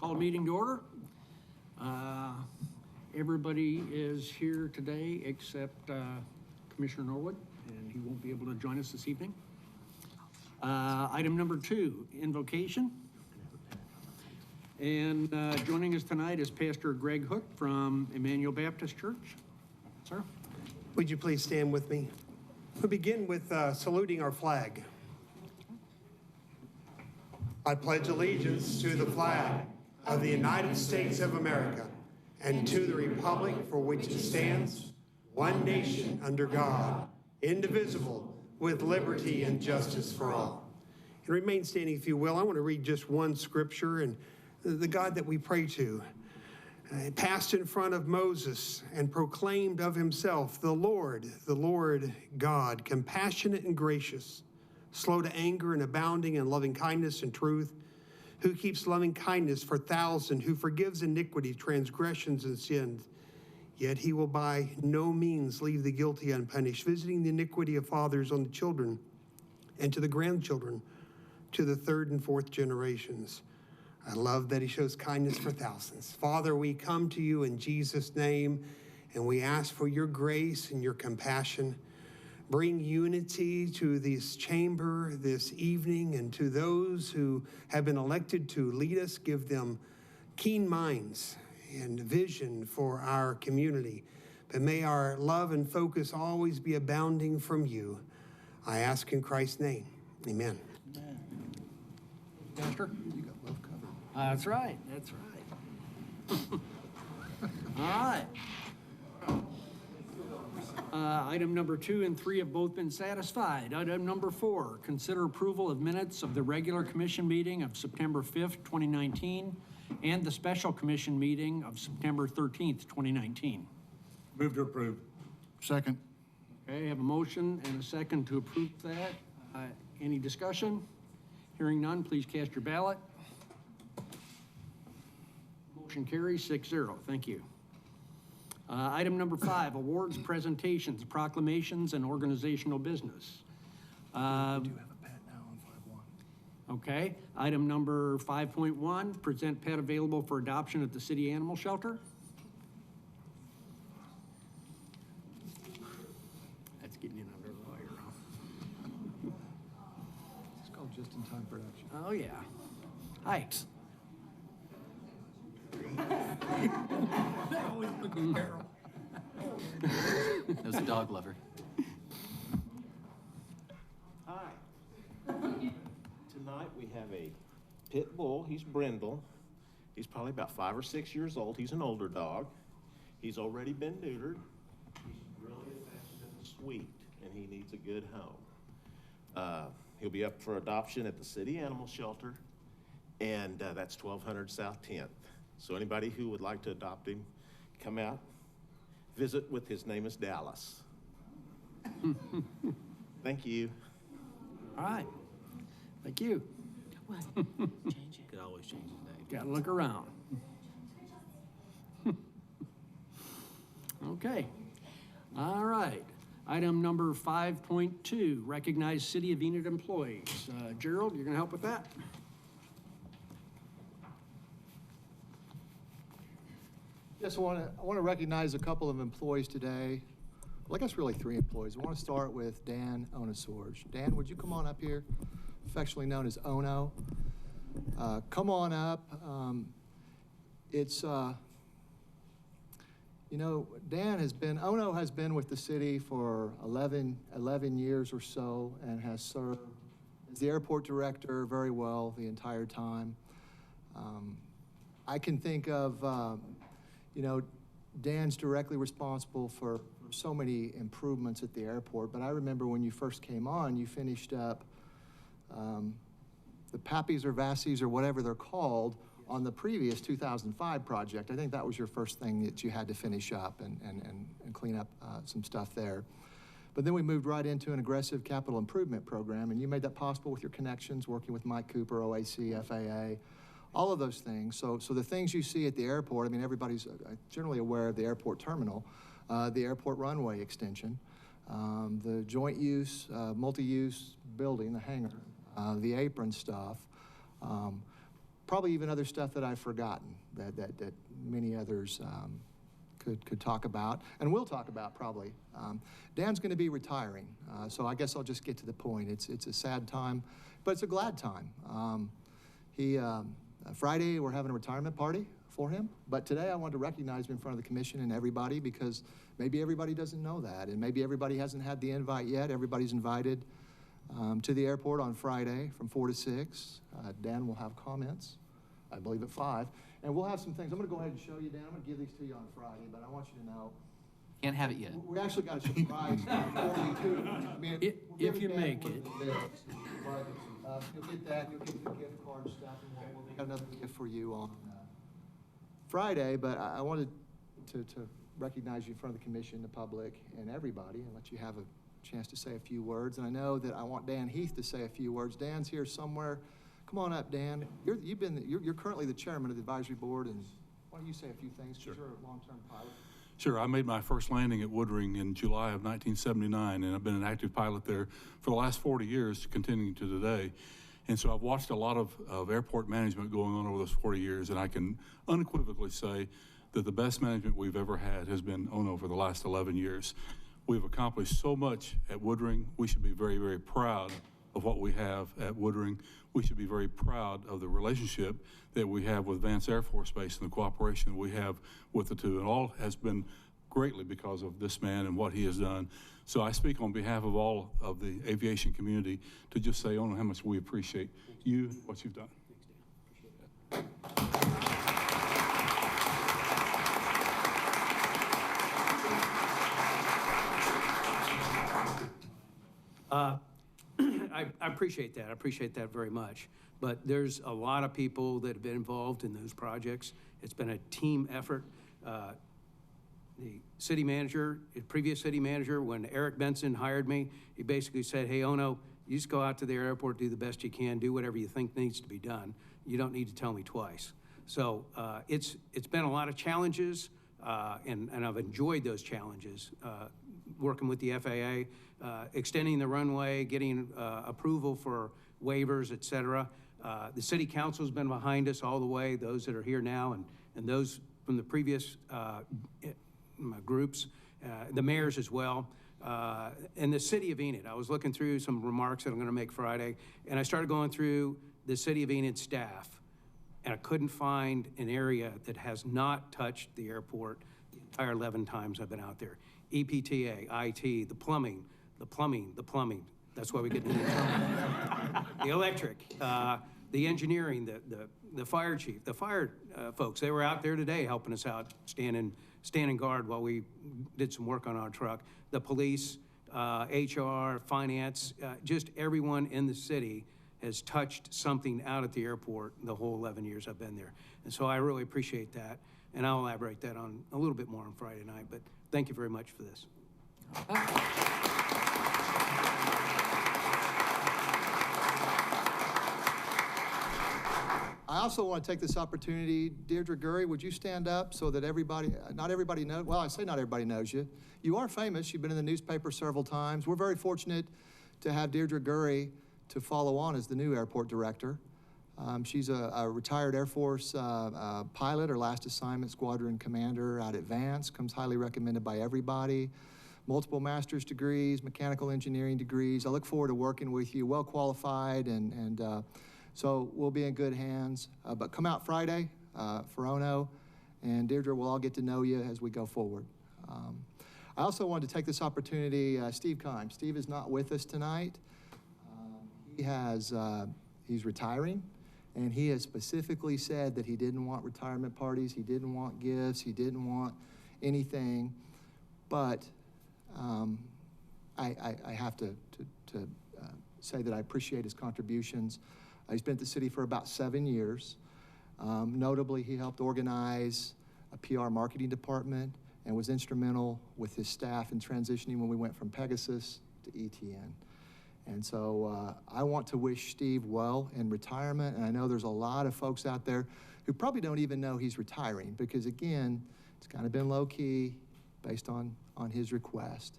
Call meeting to order. Everybody is here today except Commissioner Norwood, and he won't be able to join us this evening. Item number 2, invocation. And joining us tonight is Pastor Greg Hook from Emmanuel Baptist Church. Sir? Would you please stand with me? We'll begin with saluting our flag. I pledge allegiance to the flag of the United States of America and to the republic for which it stands, one nation under God, indivisible, with liberty and justice for all. And remain standing, if you will. I want to read just one scripture, and the God that we pray to passed in front of Moses and proclaimed of himself, the Lord God, compassionate and gracious, slow to anger and abounding in loving kindness and truth, who keeps loving kindness for thousands, who forgives iniquity, transgressions, and sins. Yet he will by no means leave the guilty unpunished, visiting the iniquity of fathers on the children and to the grandchildren, to the third and fourth generations. I love that he shows kindness for thousands. Father, we come to you in Jesus' name, and we ask for your grace and your compassion. Bring unity to this chamber this evening, and to those who have been elected to lead us, give them keen minds and vision for our community. But may our love and focus always be abounding from you. I ask in Christ's name, amen. Amen. Pastor? You got love covered. That's right. All right. Item number 2 and 3 have both been satisfied. Item number 4, consider approval of minutes of the regular commission meeting of September 5th, 2019, and the special commission meeting of September 13th, 2019. Move to approve. Second. Okay, I have a motion and a second to approve that. Any discussion? Hearing none, please cast your ballot. Motion carries 6-0. Thank you. Item number 5, awards, presentations, proclamations, and organizational business. We do have a pet now on 5-1. Okay. Item number 5.1, present pet available for adoption at the city animal shelter. That's getting in under the wire. It's called just-in-time production. Oh, yeah. Heights. That was a dog lover. Hi. Tonight we have a pit bull. He's Brindle. He's probably about 5 or 6 years old. He's an older dog. He's already been neutered. He's really affectionate and sweet, and he needs a good home. He'll be up for adoption at the city animal shelter, and that's 1200 South 10th. So anybody who would like to adopt him, come out, visit with. His name is Dallas. Thank you. All right. Thank you. What? Change it. Could always change his name. Got to look around. Okay. All right. Item number 5.2, recognize City of Enid employees. Gerald, you're going to help with that? Yes, I want to recognize a couple of employees today. Well, I guess really 3 employees. I want to start with Dan Onosorge. Dan, would you come on up here? Affectionately known as Ono. Come on up. Ono has been with the city for 11 years or so and has served as the airport director very well the entire time. I can think of, Dan's directly responsible for so many improvements at the airport, but I remember when you first came on, you finished up the PAPIs or VASIs or whatever they're called on the previous 2005 project. I think that was your first thing that you had to finish up and clean up some stuff there. But then we moved right into an aggressive capital improvement program, and you made that possible with your connections, working with Mike Cooper, OAC, FAA, all of those things. So the things you see at the airport, I mean, everybody's generally aware of the airport terminal, the airport runway extension, the joint use, multi-use building, the hangar, the apron stuff. probably even other stuff that I've forgotten that many others could talk about, and will talk about probably. Dan's going to be retiring, so I guess I'll just get to the point. It's a sad time, but it's a glad time. Friday, we're having a retirement party for him, but today I wanted to recognize him in front of the commission and everybody, because maybe everybody doesn't know that, and maybe everybody hasn't had the invite yet. Everybody's invited to the airport on Friday from 4 to 6. Dan will have comments, I believe at 5, and we'll have some things. I'm going to go ahead and show you, Dan. I'm going to give these to you on Friday, but I want you to know Can't have it yet. we actually got a surprise for you too. I mean, If we're giving you Dan make one it. of the bills, but, you'll get that. You'll get the gift card and stuff, and we'll got another gift for you on Friday. But I wanted to recognize you in front of the commission, the public, and everybody, and let you have a chance to say a few words. And I know that I want Dan Heath to say a few words. Dan's here somewhere. Come on up, Dan. You're currently the chairman of the advisory board, and why don't you say a few things? Sure. Because you're a long-term pilot. Sure. I made my first landing at Woodring in July of 1979, and I've been an active pilot there for the last 40 years, continuing to today. And so I've watched a lot of airport management going on over those 40 years, and I can unequivocally say that the best management we've ever had has been ONO for the last 11 years. We've accomplished so much at Woodring. We should be very, very proud of what we have at Woodring. We should be very proud of the relationship that we have with Vance Air Force Base and the cooperation that we have with the two. And all has been greatly because of this man and what he has done. So I speak on behalf of all of the aviation community to just say, Ono, how much we appreciate you, what you've done. I appreciate that. I appreciate that very much. But there's a lot of people that have been involved in those projects. It's been a team effort. The city manager, the previous city manager, when Eric Benson hired me, he basically said, hey, Ono, you just go out to the airport, do the best you can, do whatever you think needs to be done. You don't need to tell me twice. So it's been a lot of challenges, and I've enjoyed those challenges. Working with the FAA, extending the runway, getting approval for waivers, et cetera. The city council's been behind us all the way, those that are here now and those from the previous groups, the mayors as well. And the city of Enid, I was looking through some remarks that I'm gonna make Friday, and I started going through the city of Enid staff, and I couldn't find an area that has not touched the airport the entire 11 times I've been out there. EPTA, IT, the plumbing. That's why we get the the electric, the engineering, the fire chief, the fire folks. They were out there today helping us out, standing guard while we did some work on our truck. The police, HR, finance, just everyone in the city has touched something out at the airport the whole 11 years I've been there. And so I really appreciate that. And I'll elaborate that on a little bit more on Friday night, but thank you very much for this. I also want to take this opportunity, Deirdre Gurry, would you stand up so that everybody, not everybody knows, well, I say not everybody knows you. You are famous, you've been in the newspaper several times. We're very fortunate to have Deirdre Gurry to follow on as the new airport director. She's a retired Air Force pilot. Her last assignment, squadron commander out at Vance, comes highly recommended by everybody. Multiple master's degrees, mechanical engineering degrees. I look forward to working with you, well qualified, and so we'll be in good hands. But come out Friday for ONO, and Deirdre, we'll all get to know you as we go forward. I also wanted to take this opportunity, Steve Kime. Steve is not with us tonight. He's retiring, and he has specifically said that he didn't want retirement parties, he didn't want gifts, he didn't want anything, but I have to say that I appreciate his contributions. He's been at the city for about 7 years. Notably, he helped organize a PR marketing department and was instrumental with his staff in transitioning when we went from Pegasus to ETN. And so I want to wish Steve well in retirement, and I know there's a lot of folks out there who probably don't even know he's retiring because, again, it's kind of been low-key based on his request.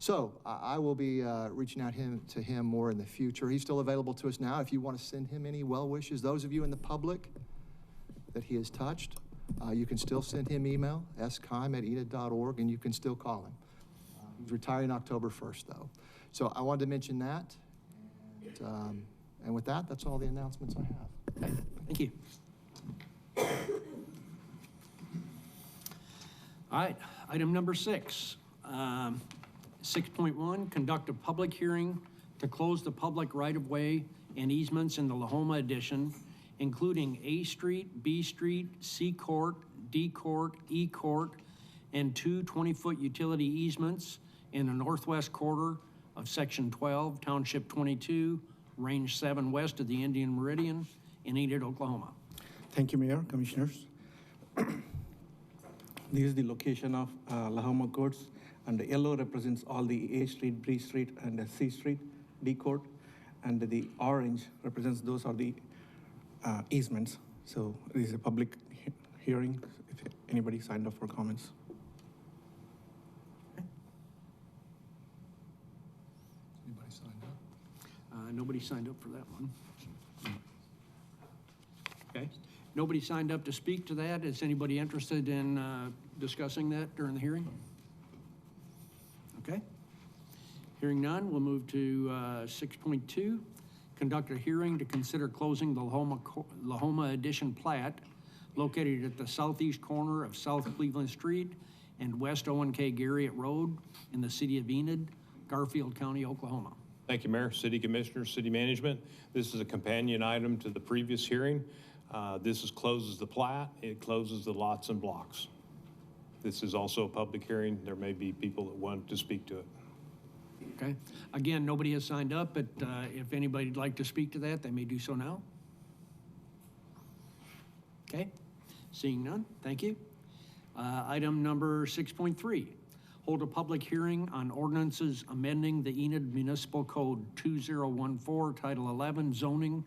So I will be reaching out to him more in the future. He's still available to us now. If you want to send him any well wishes, those of you in the public that he has touched, you can still send him email, skime@enid.org, and you can still call him. He's retiring October 1st, though. So I wanted to mention that. And with that, that's all the announcements I have. Okay, thank you. All right, item number 6. 6.1, conduct a public hearing to close the public right-of-way and easements in the Lahoma addition, including A Street, B Street, C Court, D Court, E Court, and 2 20-foot utility easements in the northwest quarter of Section 12, Township 22, Range 7 west of the Indian Meridian in Enid, Oklahoma. Thank you, Mayor, Commissioners. This is the location of Lahoma courts, and the yellow represents all the A Street, B Street, and the C Street, D Court, and the orange represents those are the easements. So this is a public hearing, if anybody signed up for comments. Anybody signed up? Nobody signed up for that one. Okay. Nobody signed up to speak to that. Is anybody interested in discussing that during the hearing? Okay. Hearing none, we'll move to 6.2. Conduct a hearing to consider closing the Lahoma Addition plat located at the southeast corner of South Cleveland Street and West Owen K. Garriott Road in the city of Enid, Garfield County, Oklahoma. Thank you, Mayor, City Commissioners, City Management. This is a companion item to the previous hearing. This closes the plat. It closes the lots and blocks. This is also a public hearing. There may be people that want to speak to it. Okay. Again, nobody has signed up, but if anybody'd like to speak to that, they may do so now. Okay. Seeing none, thank you. Item number 6.3. Hold a public hearing on ordinances amending the Enid Municipal Code 2014, Title 11, Zoning,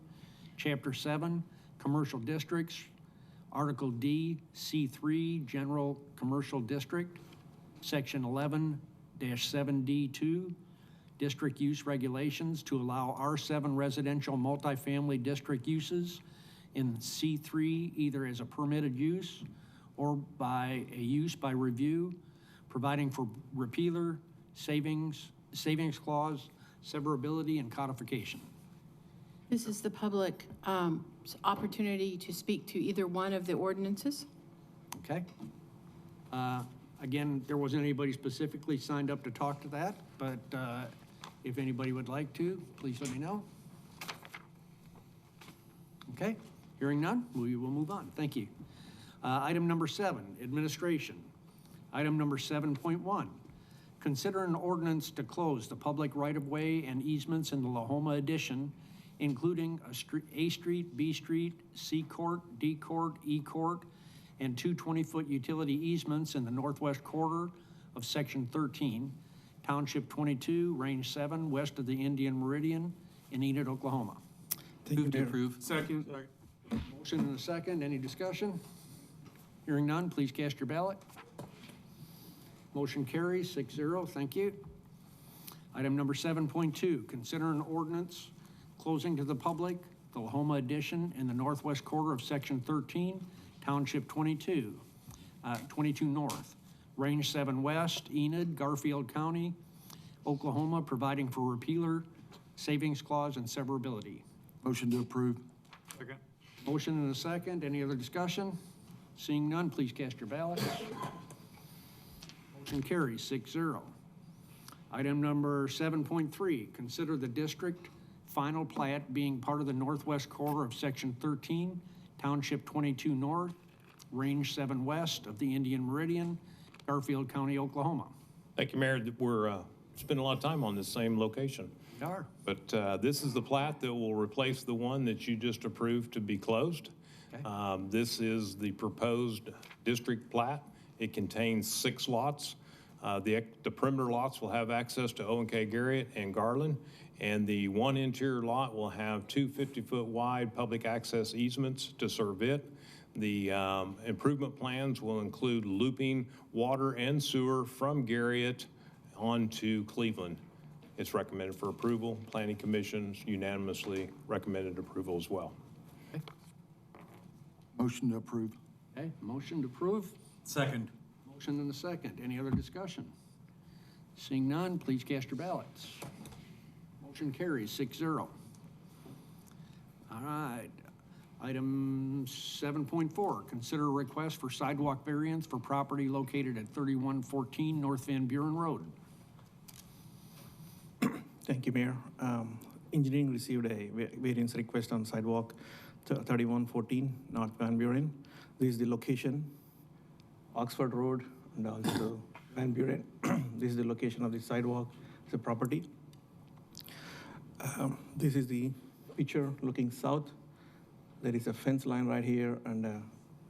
Chapter 7, Commercial Districts, Article D, C3, General Commercial District, Section 11-7D2, District Use Regulations to allow R7 residential multifamily district uses in C3 either as a permitted use or by a use by review, providing for repealer, savings clause, severability, and codification. This is the public opportunity to speak to either one of the ordinances. Okay? Again, there wasn't anybody specifically signed up to talk to that, but if anybody would like to, please let me know. Okay? Hearing none, we will move on. Thank you. Item number 7, administration. Item number 7.1, consider an ordinance to close the public right-of-way and easements in the Lahoma addition, including A Street, B Street, C Court, D Court, E Court, and 2 20-foot utility easements in the northwest quarter of Section 13, Township 22, Range 7, west of the Indian Meridian in Enid, Oklahoma. Thank you, Move to Mayor. approve. Second. Motion and a second. Any discussion? Hearing none, please cast your ballot. Motion carries 6-0. Thank you. Item number 7.2, consider an ordinance closing to the public the Lahoma addition in the northwest quarter of Section 13, Township 22, 22 North, Range 7 West, Enid, Garfield County, Oklahoma, providing for repealer, savings clause, and severability. Motion to approve. Second. Motion and a second. Any other discussion? Seeing none, please cast your ballots. Motion carries 6-0. Item number 7.3, consider the district final plat being part of the northwest quarter of Section 13, Township 22 North, Range 7 West of the Indian Meridian, Garfield County, Oklahoma. Thank you, Mayor. We're spending a lot of time on this same location. We are. But this is the plat that will replace the one that you just approved to be closed. Okay. This is the proposed district plat. It contains 6 lots. The perimeter lots will have access to O&K Garriott and Garland, and the one interior lot will have 2 50-foot wide public access easements to serve it. The improvement plans will include looping water and sewer from Garriott on to Cleveland. It's recommended for approval. Planning Commission's unanimously recommended approval as well. Motion to approve. Okay, motion to approve. Second. Motion and a second. Any other discussion? Seeing none, please cast your ballots. Motion carries 6-0. All right. Item 7.4, consider a request for sidewalk variance for property located at 3114 North Van Buren Road. Thank you, Mayor. Engineering received a variance request on sidewalk 3114 North Van Buren. This is the location, Oxford Road, and also Van Buren. This is the location of the sidewalk, the property. This is the picture looking south. There is a fence line right here, and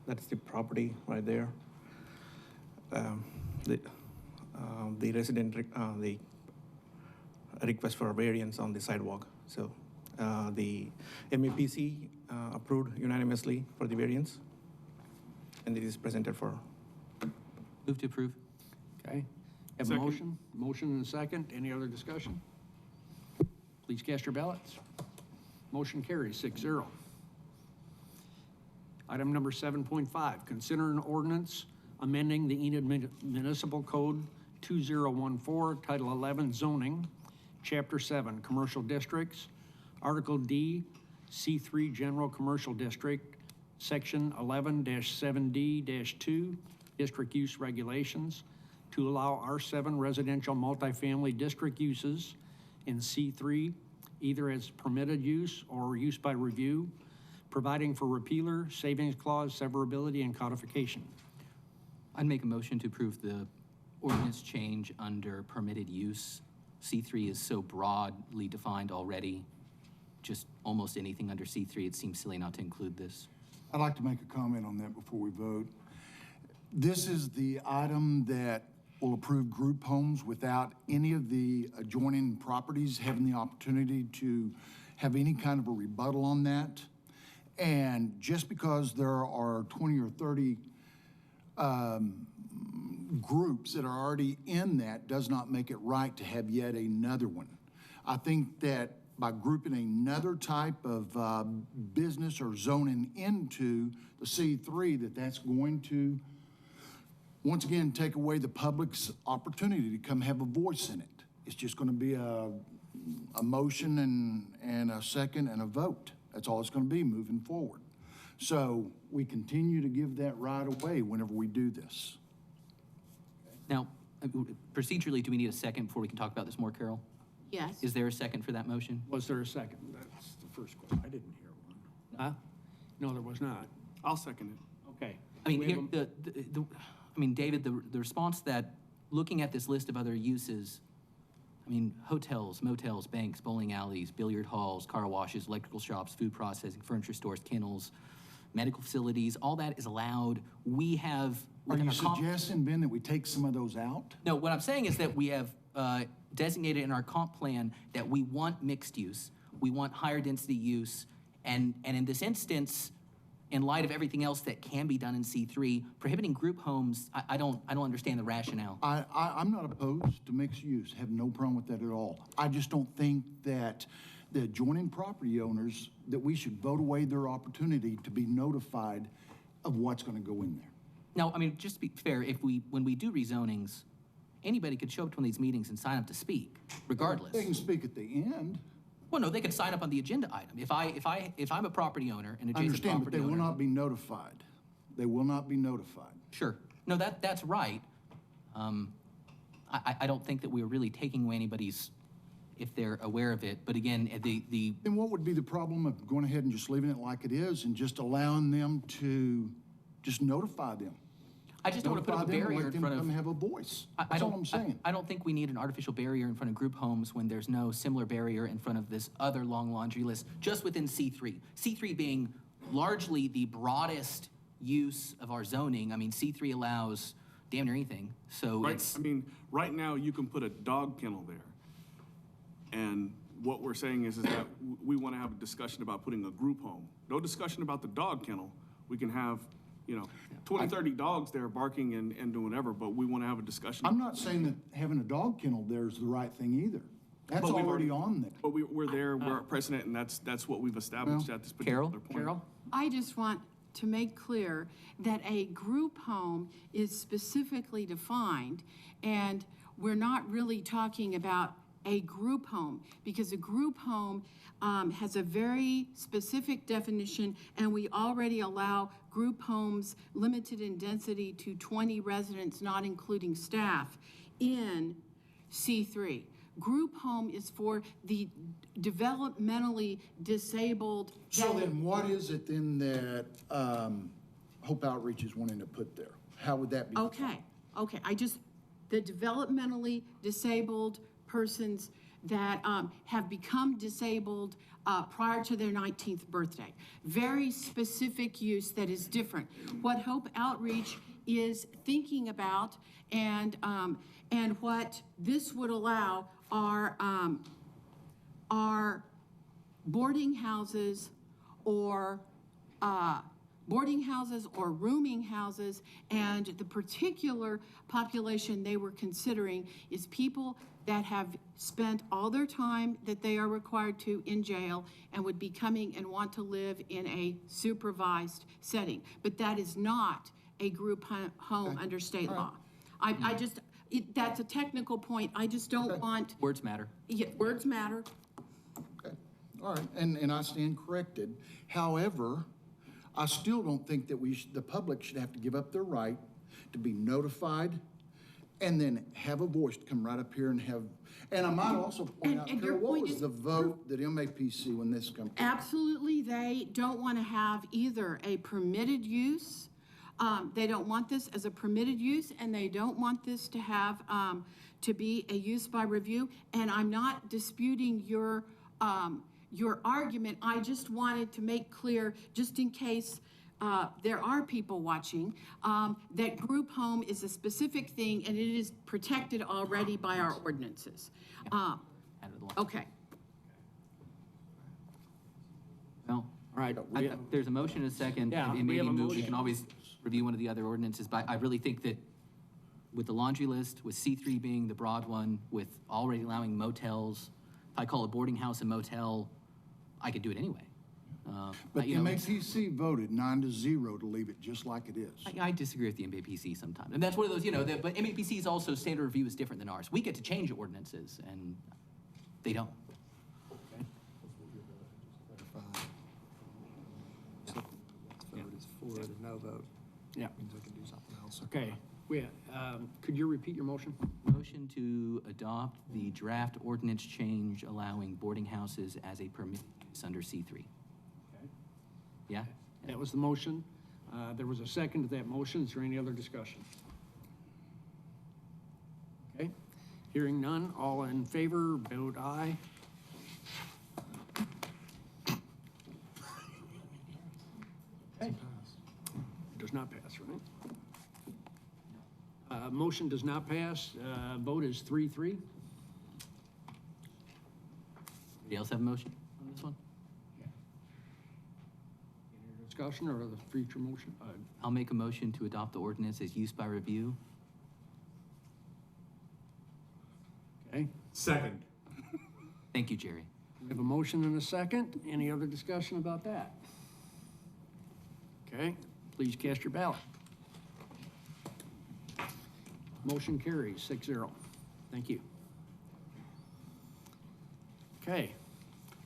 that's the property right there. The resident, the request for a variance on the sidewalk. So the MAPC approved unanimously for the variance, and it is presented for. Move to approve. Okay. Have a motion and a second. Any other discussion? Please cast your ballots. Motion carries 6-0. Item number 7.5, consider an ordinance amending the Enid Municipal Code 2014, Title 11 zoning, Chapter 7, Commercial Districts, Article D, C3 General Commercial District, Section 11-7D-2, District Use Regulations, to allow R7 residential multifamily district uses in C3, either as permitted use or use by review, providing for repealer, savings clause, severability, and codification. I'd make a motion to approve the ordinance change under permitted use. C3 is so broadly defined already. Just almost anything under C3, it seems silly not to include this. I'd like to make a comment on that before we vote. This is the item that will approve group homes without any of the adjoining properties having the opportunity to have any kind of a rebuttal on that. And just because there are 20 or 30 groups that are already in that does not make it right to have yet another one. I think that by grouping another type of business or zoning into the C3, that's going to, once again, take away the public's opportunity to come have a voice in it. It's just going to be a motion and a second and a vote. That's all it's going to be moving forward. So we continue to give that right away whenever we do this. Now, procedurally, do we need a second before we can talk about this more, Carol? Yes. Is there a second for that motion? Was there a second? That's the first question. I didn't hear one. Huh? No, there was not. I'll second it. Okay. I mean, We here, have I mean, David, the response that, looking at this list of other uses, I mean, hotels, motels, banks, bowling alleys, billiard halls, car washes, electrical shops, food processing, furniture stores, kennels, medical facilities, all that is allowed. We have. Are you suggesting, Ben, that we take some of those out? No, what I'm saying is that we have designated in our comp plan that we want mixed use, we want higher density use, and in this instance, in light of everything else that can be done in C3, prohibiting group homes, I don't understand the rationale. I'm not opposed to mixed use, have no problem with that at all. I just don't think that the adjoining property owners, that we should vote away their opportunity to be notified of what's going to go in there. Now, I mean, just to be fair, when we do rezonings, anybody could show up to one of these meetings and sign up to speak, regardless. They can speak at the end. Well, no, they could sign up on the agenda item. If I'm a property owner, an I adjacent understand, but property they owner. will not be notified. They will not be notified. Sure. No, that's right. I don't think that we're really taking away anybody's, if they're aware of it. But again, the Then what would be the problem of going ahead and just leaving it like it is and just allowing them to just notify them? I just don't want to put up a Notify them and barrier let in them front of. come have a voice. I That's all I'm saying. I don't think we need an artificial barrier in front of group homes when there's no similar barrier in front of this other long laundry list, just within C3. C3 being largely the broadest use of our zoning. I mean, C3 allows damn near anything, so Right, it's. I mean, right now, you can put a dog kennel there. And what we're saying is that we want to have a discussion about putting a group home. No discussion about the dog kennel. We can have 20, 30 dogs there barking and doing whatever, but we want to have a discussion. I'm not saying that having a dog kennel there is the right thing either. That's But we've already on there. But we're there, we're at precedent, and that's what we've established at this particular point. Carol? I just want to make clear that a group home is specifically defined, and we're not really talking about a group home, because a group home has a very specific definition, and we already allow group homes limited in density to 20 residents, not including staff, in C3. Group home is for the developmentally disabled. So then what is it then that Hope Outreach is wanting to put there? How would that be? Okay, the developmentally disabled persons that have become disabled prior to their 19th birthday. Very specific use that is different. What Hope Outreach is thinking about and what this would allow are boarding houses or rooming houses, and the particular population they were considering is people that have spent all their time that they are required to in jail and would be coming and want to live in a supervised setting. But that is not a group home under state law. That's a technical point. I just don't want. Words matter. Yeah, words matter. Okay, all right, and I stand corrected. However, I still don't think that the public should have to give up their right to be notified and then have a voice to come right up here and have, and I might also point out, Carol, what was the vote that MAPC when this comes? Absolutely, they don't want to have either a permitted use, they don't want this as a permitted use, and they don't want this to have, to be a use by review. And I'm not disputing your argument. I just wanted to make clear, just in case there are people watching, that group home is a specific thing, and it is protected already by our ordinances. Okay. Well, All right. there's a motion and a second. Yeah, and we have maybe a we motion. can always review one of the other ordinances, but I really think that with the laundry list, with C3 being the broad one, with already allowing motels, if I call a boarding house a motel, I could do it anyway. But you know, it's- MAPC voted 9-0 to leave it just like it is. I disagree with the MAPC sometimes. And that's one of those, but MAPC's also standard review is different than ours. We get to change ordinances, and they don't. Vote is for, the no vote. Yeah. Means I can do something else. Okay. Could you repeat your motion? Motion to adopt the draft ordinance change allowing boarding houses as a permitted use under C3. Okay. Yeah? That was the motion. There was a second to that motion. Is there any other discussion? Okay. Hearing none, all in favor, vote aye. Okay. Does not pass, right? Motion does not pass. Vote is 3-3. Anybody else have a motion on this one? Any discussion or the future motion? I'll make a motion to adopt the ordinance as use by review. Okay. Second. Thank you, Jerry. We have a motion and a second. Any other discussion about that? Okay, please cast your ballot. Motion carries 6-0. Thank you. Okay,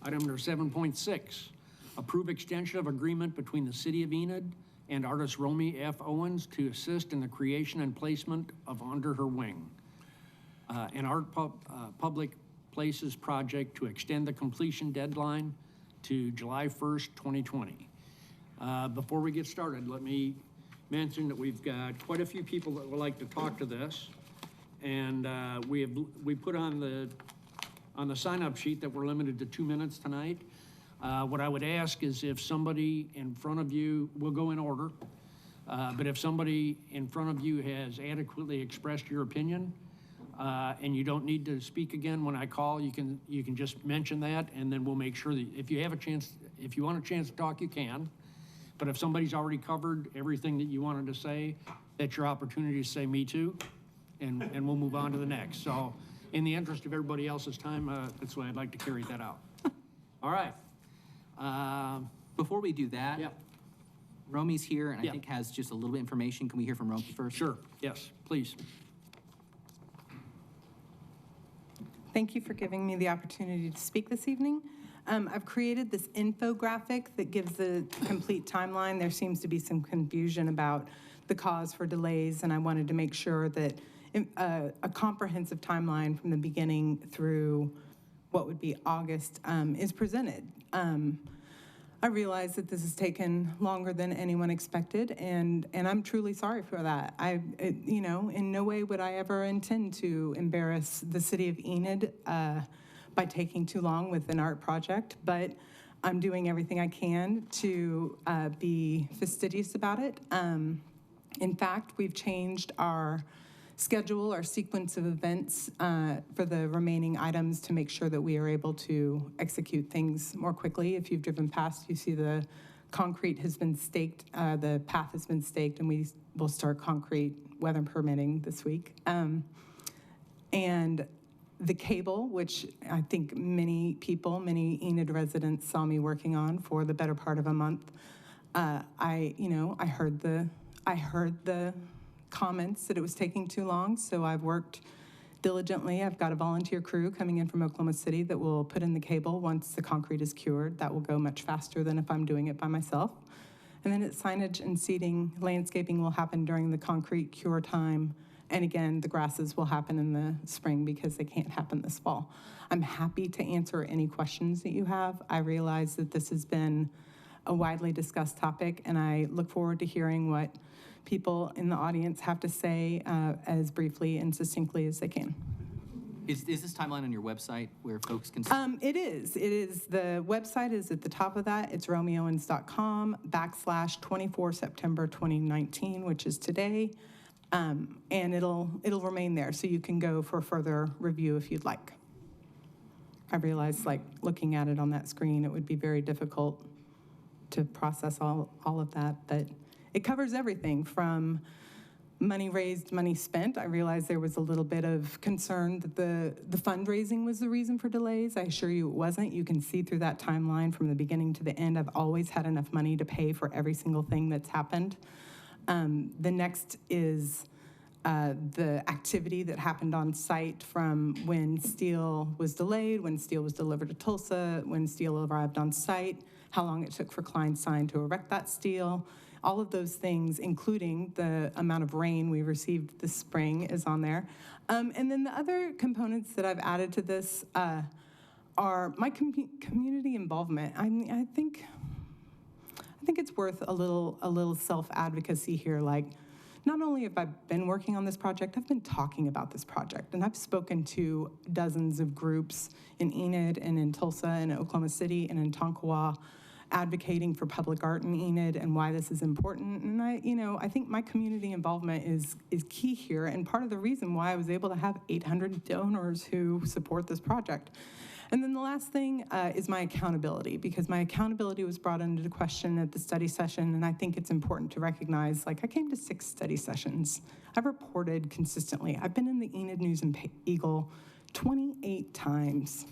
item number 7.6, approve extension of agreement between the City of Enid and artist Romy F. Owens to assist in the creation and placement of Under Her Wing, an public places project to extend the completion deadline to July 1st, 2020. Before we get started, let me mention that we've got quite a few people that would like to talk to this. And we put on the sign-up sheet that we're limited to 2 minutes tonight. What I would ask is if somebody in front of you, we'll go in order, but if somebody in front of you has adequately expressed your opinion, and you don't need to speak again when I call, you can just mention that, and then we'll make sure that if you want a chance to talk, you can. But if somebody's already covered everything that you wanted to say, that's your opportunity to say me too, and we'll move on to the next. So in the interest of everybody else's time, that's why I'd like to carry that out. All right. Before we do that, Yeah. Romy's here and I Yeah. think has just a little bit of information. Can we hear from Romy first? Sure, yes, please. Thank you for giving me the opportunity to speak this evening. I've created this infographic that gives the complete timeline. There seems to be some confusion about the cause for delays, and I wanted to make sure that a comprehensive timeline from the beginning through what would be August is presented. I realize that this has taken longer than anyone expected, and I'm truly sorry for that. In no way would I ever intend to embarrass the city of Enid by taking too long with an art project, but I'm doing everything I can to be fastidious about it. In fact, we've changed our schedule, our sequence of events for the remaining items to make sure that we are able to execute things more quickly. If you've driven past, you see the concrete has been staked, the path has been staked, and we will start concrete, weather permitting, this week. And the cable, which I think many people, many Enid residents saw me working on for the better part of a month. I heard the comments that it was taking too long, so I've worked diligently. I've got a volunteer crew coming in from Oklahoma City that will put in the cable once the concrete is cured. That will go much faster than if I'm doing it by myself. And then it's signage and seating. Landscaping will happen during the concrete cure time. And again, the grasses will happen in the spring because they can't happen this fall. I'm happy to answer any questions that you have. I realize that this has been a widely discussed topic, and I look forward to hearing what people in the audience have to say as briefly and succinctly as they can. Is this timeline on your website where folks can? It is. The website is at the top of that. It's romeowens.com/24 September 2019, which is today. And it'll remain there, so you can go for further review if you'd like. I realize, like, looking at it on that screen, it would be very difficult to process all of that, but it covers everything from money raised, money spent. I realize there was a little bit of concern that the fundraising was the reason for delays. I assure you it wasn't. You can see through that timeline from the beginning to the end, I've always had enough money to pay for every single thing that's happened. The next is the activity that happened on site from when steel was delayed, when steel was delivered to Tulsa, when steel arrived on site, how long it took for Kleinstein to erect that steel. All of those things, including the amount of rain we received this spring, is on there. And then the other components that I've added to this are my community involvement. I think it's worth a little self-advocacy here. Like, not only have I been working on this project, I've been talking about this project, and I've spoken to dozens of groups in Enid and in Tulsa and in Oklahoma City and in Tonkawa, advocating for public art in Enid and why this is important. And I think my community involvement is key here, and part of the reason why I was able to have 800 donors who support this project. And then the last thing is my accountability, because my accountability was brought into question at the study session, and I think it's important to recognize, like, I came to 6 study sessions. I've reported consistently. I've been in the Enid News and Eagle 28 times.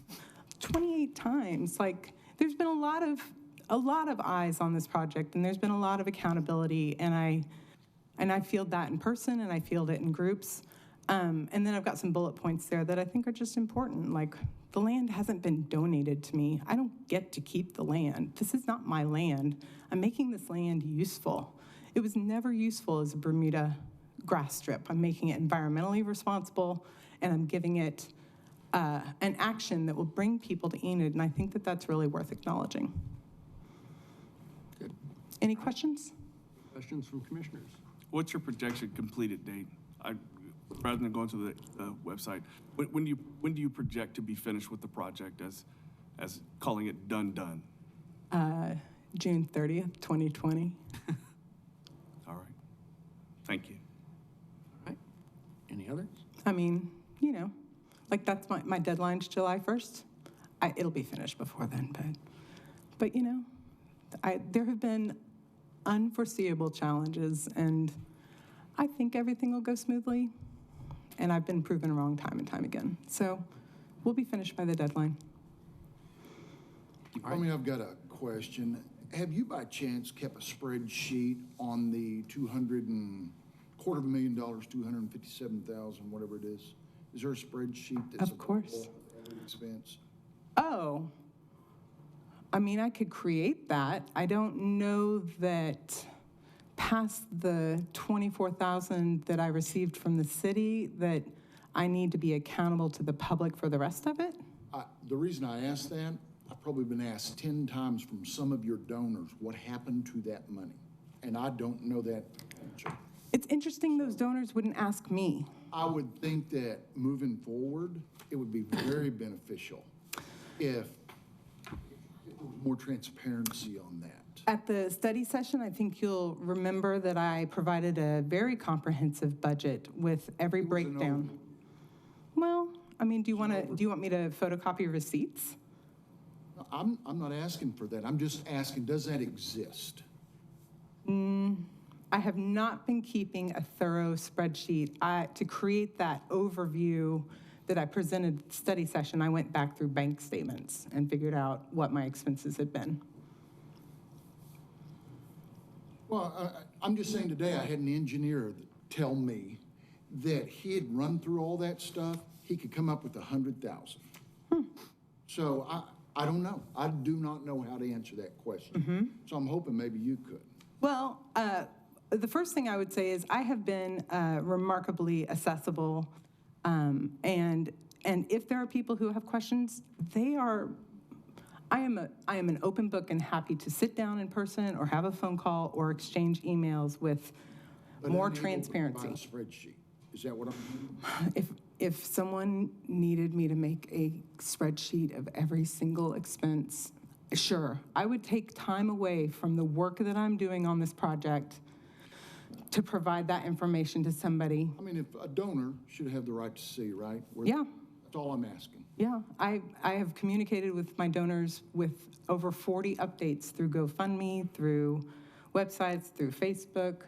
28 times. Like, there's been a lot of eyes on this project, and there's been a lot of accountability, and I field that in person, and I field it in groups. And then I've got some bullet points there that I think are just important, like, the land hasn't been donated to me. I don't get to keep the land. This is not my land. I'm making this land useful. It was never useful as a Bermuda grass strip. I'm making it environmentally responsible, and I'm giving it an action that will bring people to Enid, and I think that that's really worth acknowledging. Good. Any questions? Questions from commissioners? What's your projection completed date? Rather than going to the website, when do you project to be finished with the project as calling it done? June 30th, 2020. All right. Thank you. All right. Any others? I mean, like, that's my deadline's July 1st. It'll be finished before then, but there have been unforeseeable challenges, and I think everything will go smoothly. And I've been proven wrong time and time again. So we'll be finished by the deadline. I mean, I've got a question. Have you by chance kept a spreadsheet on the $250,000, 257,000, whatever it is? Is there a spreadsheet that's Of course. available for every expense? Oh, I mean, I could create that. I don't know that past the 24,000 that I received from the city, that I need to be accountable to the public for the rest of it. The reason I asked that, I've probably been asked 10 times from some of your donors, what happened to that money? And I don't know that answer. It's interesting those donors wouldn't ask me. I would think that moving forward, it would be very beneficial if there was more transparency on that. At the study session, I think you'll remember that I provided a very comprehensive budget with every It was an breakdown. Well, I mean, do you want me to photocopy receipts? No, I'm not asking for that. I'm just asking, does that exist? I have not been keeping a thorough spreadsheet. To create that overview that I presented at the study session, I went back through bank statements and figured out what my expenses had been. Well, I'm just saying today I had an engineer tell me that he had run through all that stuff, he could come up with 100,000. So I don't know. I do not know how to answer that question. So I'm hoping maybe you could. Well, the first thing I would say is I have been remarkably accessible, and if there are people who have questions, I am an open book and happy to sit down in person or have a phone call or exchange emails with But more unable to transparency. provide a spreadsheet. Is that what I'm hearing? If someone needed me to make a spreadsheet of every single expense, sure, I would take time away from the work that I'm doing on this project to provide that information to somebody. I mean, if a donor should have the right to see, right? Yeah. That's all I'm asking. Yeah, I have communicated with my donors with over 40 updates through GoFundMe, through websites, through Facebook.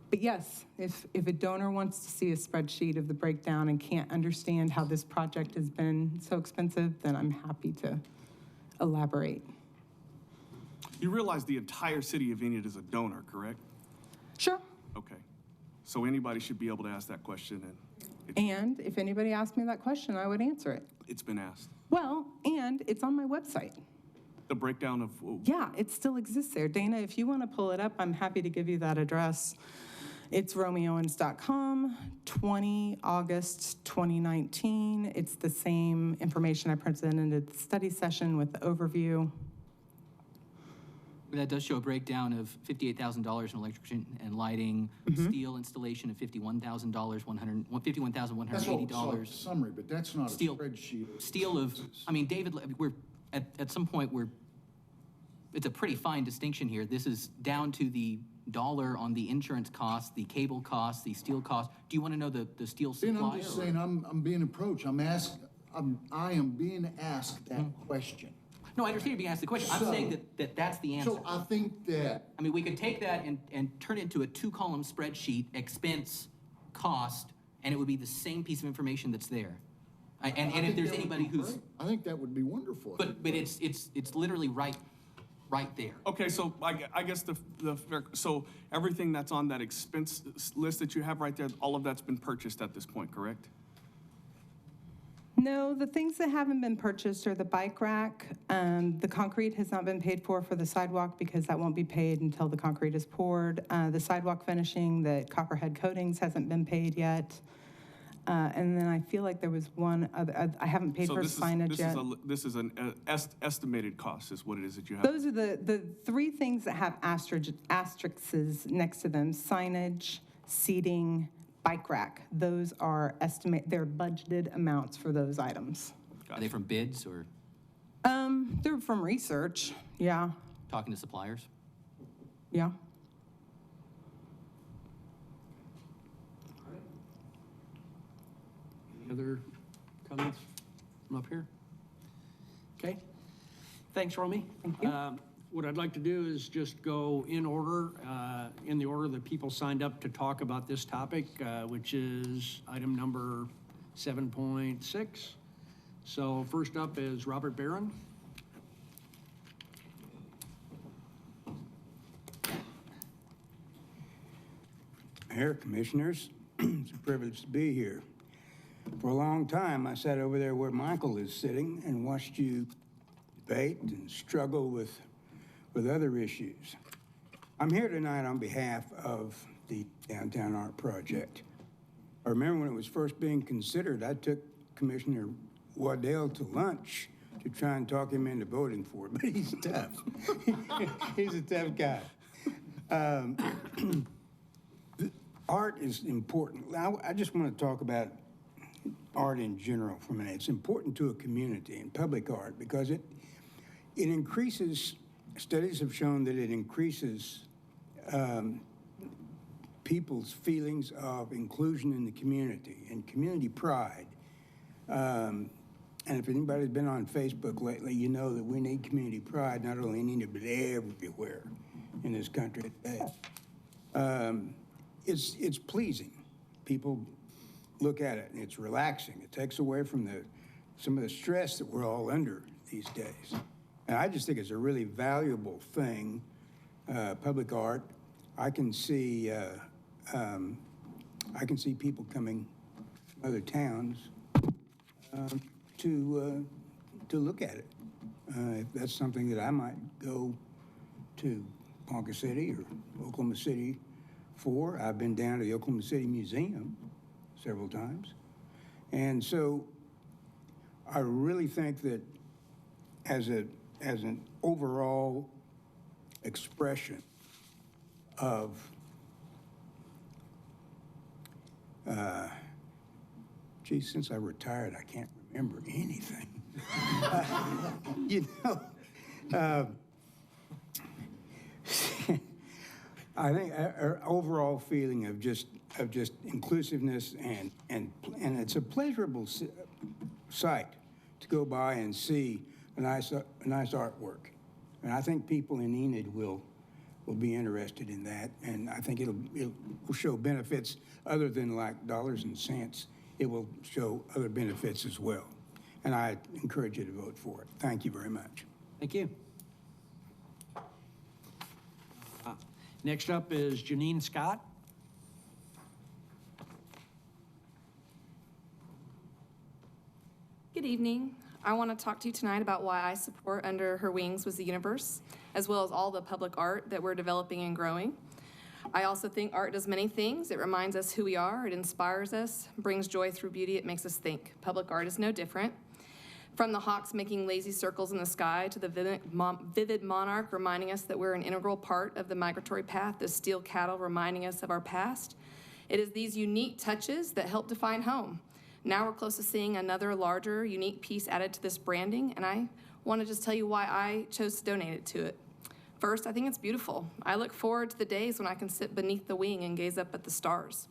But yes, if a donor wants to see a spreadsheet of the breakdown and can't understand how this project has been so expensive, then I'm happy to elaborate. You realize the entire city of Enid is a donor, correct? Sure. Okay. So anybody should be able to ask that question, and And if anybody asked me that question, I would answer it. it's been asked. Well, and it's on my website. The breakdown of, Yeah, it still exists there. Dana, if you want to pull it up, I'm happy to give you that address. It's romeoowens.com, 20 August 2019. It's the same information I presented at the study session with the overview. That does show a breakdown of $58,000 in electrician and lighting, steel installation of $51,000, That's all $51,180. summary, but that's not a Steel. spreadsheet. Steel of, I mean, David, we're, at some point, it's a pretty fine distinction here. This is down to the dollar on the insurance costs, the cable costs, the steel costs. Do you want to know the steel And supply? I'm just saying, I'm being approached. I am being asked that question. No, I understand you're being asked the question. I'm So- saying that's the answer. So I think that, I mean, we could take that and turn it into a 2-column spreadsheet, expense, cost, and it would be the same piece of information that's there. And I if think there's that would anybody be who's, great. I think that would be wonderful. but it's literally right there. okay, so I guess so everything that's on that expense list that you have right there, all of that's been purchased at this point, correct? No, the things that haven't been purchased are the bike rack. The concrete has not been paid for the sidewalk because that won't be paid until the concrete is poured. The sidewalk finishing, the copperhead coatings hasn't been paid yet. And then I feel like there was one other, I haven't paid So for signage yet. This is an estimated cost is what it is that you have. Those are the three things that have asterisks next to them: signage, seating, bike rack. Those are they're budgeted amounts for those items. Are they from bids or They're from research. Yeah, talking to suppliers? yeah. Any other comments from up here? Okay. Thanks, Romy. Thank you. what I'd like to do is just go in order, in the order that people signed up to talk about this topic, which is item number 7.6. So first up is Robert Barron. Mayor, Commissioners, it's a privilege to be here. For a long time, I sat over there where Michael is sitting and watched you debate and struggle with other issues. I'm here tonight on behalf of the Downtown Art Project. I remember when it was first being considered, I took Commissioner Waddell to lunch to try and talk him into voting for it, but he's tough. He's a tough guy. Art is important. I just want to talk about art in general for a minute. It's important to a community and public art because it increases, studies have shown that it increases people's feelings of inclusion in the community and community pride. And if anybody's been on Facebook lately, you know that we need community pride, not only in Enid, but everywhere in this country today. It's pleasing. People look at it and it's relaxing. It takes away from some of the stress that we're all under these days. And I just think it's a really valuable thing, public art. I can see people coming from other towns to look at it. If that's something that I might go to Ponca City or Oklahoma City for. I've been down to the Oklahoma City Museum several times. And so I really think that as an overall expression of since I retired, I can't remember anything. I think our overall feeling of just inclusiveness and it's a pleasurable sight to go by and see a nice artwork, and I think people in Enid will be interested in that, and I think it will show benefits other than like dollars and cents. It will show other benefits as well, and I encourage you to vote for it. Thank you very much. Thank you. Next up is Janine Scott. Good evening. I want to talk to you tonight about why I support Under Her Wings Was the Universe, as well as all the public art that we're developing and growing. I also think art does many things. It reminds us who we are, it inspires us, brings joy through beauty, it makes us think. Public art is no different. From the hawks making lazy circles in the sky to the vivid monarch reminding us that we're an integral part of the migratory path, the steel cattle reminding us of our past. It is these unique touches that help define home. Now we're close to seeing another larger, unique piece added to this branding, and I want to just tell you why I chose to donate it to it. First, I think it's beautiful. I look forward to the days when I can sit beneath the wing and gaze up at the stars.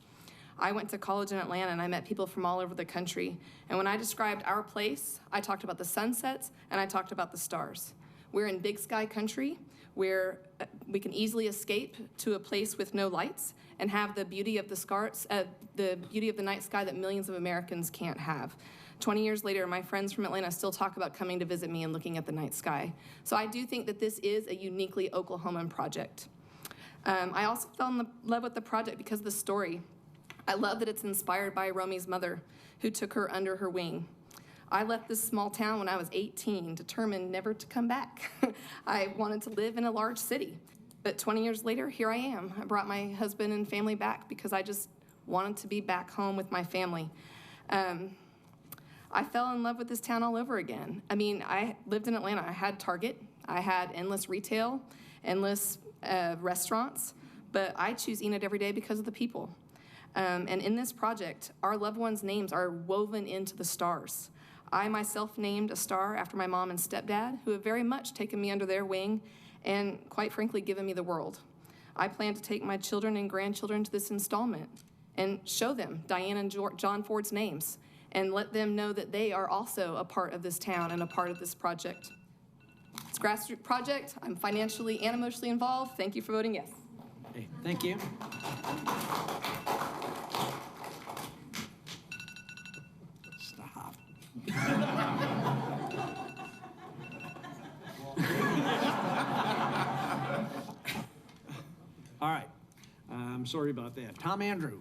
I went to college in Atlanta and I met people from all over the country. And when I described our place, I talked about the sunsets and I talked about the stars. We're in big sky country where we can easily escape to a place with no lights and have the beauty of the beauty of the night sky that millions of Americans can't have. 20 years later, my friends from Atlanta still talk about coming to visit me and looking at the night sky. So I do think that this is a uniquely Oklahoman project. I also fell in love with the project because of the story. I love that it's inspired by Romy's mother, who took her under her wing. I left this small town when I was 18, determined never to come back. I wanted to live in a large city. But 20 years later, here I am. I brought my husband and family back because I just wanted to be back home with my family. I fell in love with this town all over again. I mean, I lived in Atlanta. I had Target. I had endless retail, endless restaurants. But I choose Enid every day because of the people. And in this project, our loved ones' names are woven into the stars. I myself named a star after my mom and stepdad, who have very much taken me under their wing and, quite frankly, given me the world. I plan to take my children and grandchildren to this installment and show them Diane and John Ford's names and let them know that they are also a part of this town and a part of this project. It's a grassroots project. I'm financially and emotionally involved. Thank you for voting yes. Okay, thank you. Stop. All right. I'm sorry about that. Tom Andrew.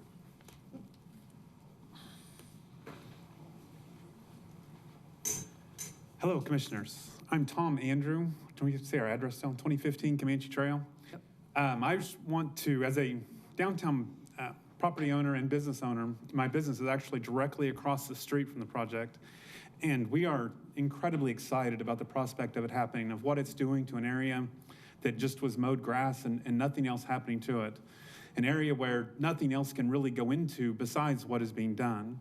Hello, Commissioners. I'm Tom Andrew. Can we say our address still? 2015 Comanche Trail. Yep. I just want to, as a downtown property owner and business owner, my business is actually directly across the street from the project. And we are incredibly excited about the prospect of it happening, of what it's doing to an area that just was mowed grass and nothing else happening to it. An area where nothing else can really go into besides what is being done.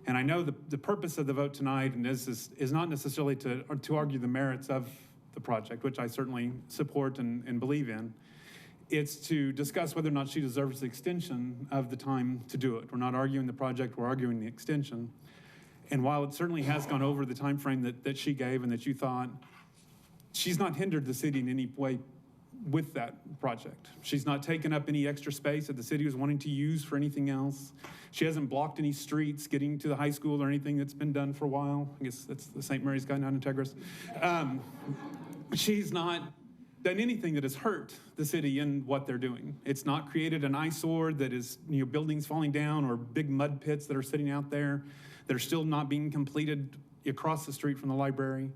And I know the purpose of the vote tonight and is not necessarily to argue the merits of the project, which I certainly support and believe in. It's to discuss whether or not she deserves the extension of the time to do it. We're not arguing the project, we're arguing the extension. And while it certainly has gone over the time frame that she gave and that you thought, she's not hindered the city in any way with that project. She's not taken up any extra space that the city was wanting to use for anything else. She hasn't blocked any streets getting to the high school or anything that's been done for a while. I guess that's the St. Mary's guy, not Integris. She's not done anything that has hurt the city in what they're doing. It's not created an eyesore that is, buildings falling down or big mud pits that are sitting out there that are still not being completed across the street from the library.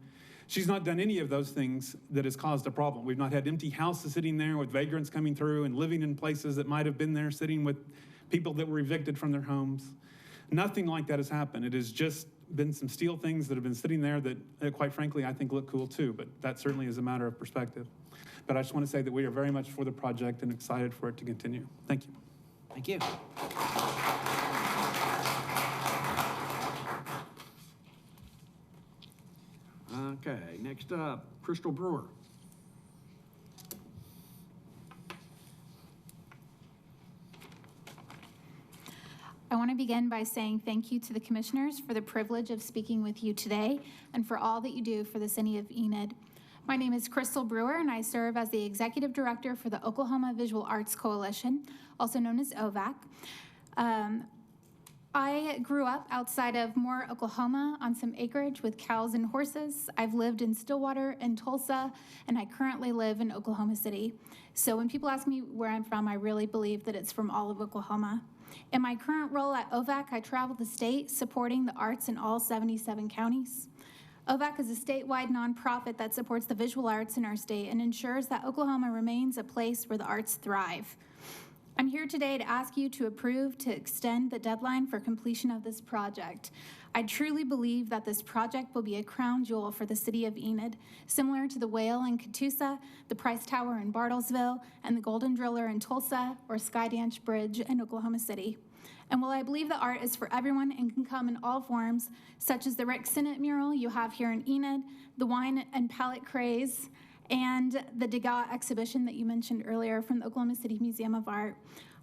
She's not done any of those things that has caused a problem. We've not had empty houses sitting there with vagrants coming through and living in places that might have been there, sitting with people that were evicted from their homes. Nothing like that has happened. It has just been some steel things that have been sitting there that quite frankly, I think look cool too, but that certainly is a matter of perspective. But I just want to say that we are very much for the project and excited for it to continue. Thank you. Thank you. Okay, next up, Crystal Brewer. I want to begin by saying thank you to the commissioners for the privilege of speaking with you today and for all that you do for the city of Enid. My name is Crystal Brewer, and I serve as the Executive Director for the Oklahoma Visual Arts Coalition, also known as OVAC. I grew up outside of Moore, Oklahoma, on some acreage with cows and horses. I've lived in Stillwater and Tulsa, and I currently live in Oklahoma City. So when people ask me where I'm from, I really believe that it's from all of Oklahoma. In my current role at OVAC, I travel the state supporting the arts in all 77 counties. OVAC is a statewide nonprofit that supports the visual arts in our state and ensures that Oklahoma remains a place where the arts thrive. I'm here today to ask you to approve to extend the deadline for completion of this project. I truly believe that this project will be a crown jewel for the city of Enid, similar to the Whale in Catoosa, the Price Tower in Bartlesville, and the Golden Driller in Tulsa, or Skydance Bridge in Oklahoma City. And while I believe that art is for everyone and can come in all forms, such as the Rick Sinnott mural you have here in Enid, the Wine and Palette Craze, and the Degas exhibition that you mentioned earlier from the Oklahoma City Museum of Art.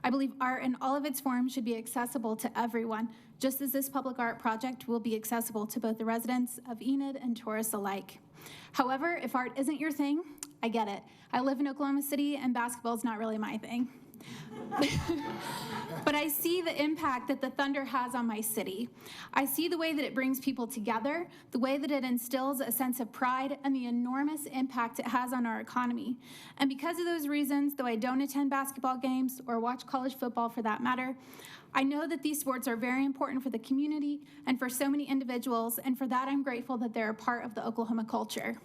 I believe art in all of its forms should be accessible to everyone, just as this public art project will be accessible to both the residents of Enid and tourists alike. However, if art isn't your thing, I get it. I live in Oklahoma City and basketball is not really my thing. But I see the impact that the Thunder has on my city. I see the way that it brings people together, the way that it instills a sense of pride, and the enormous impact it has on our economy. And because of those reasons, though I don't attend basketball games or watch college football for that matter, I know that these sports are very important for the community and for so many individuals, and for that I'm grateful that they're a part of the Oklahoma culture.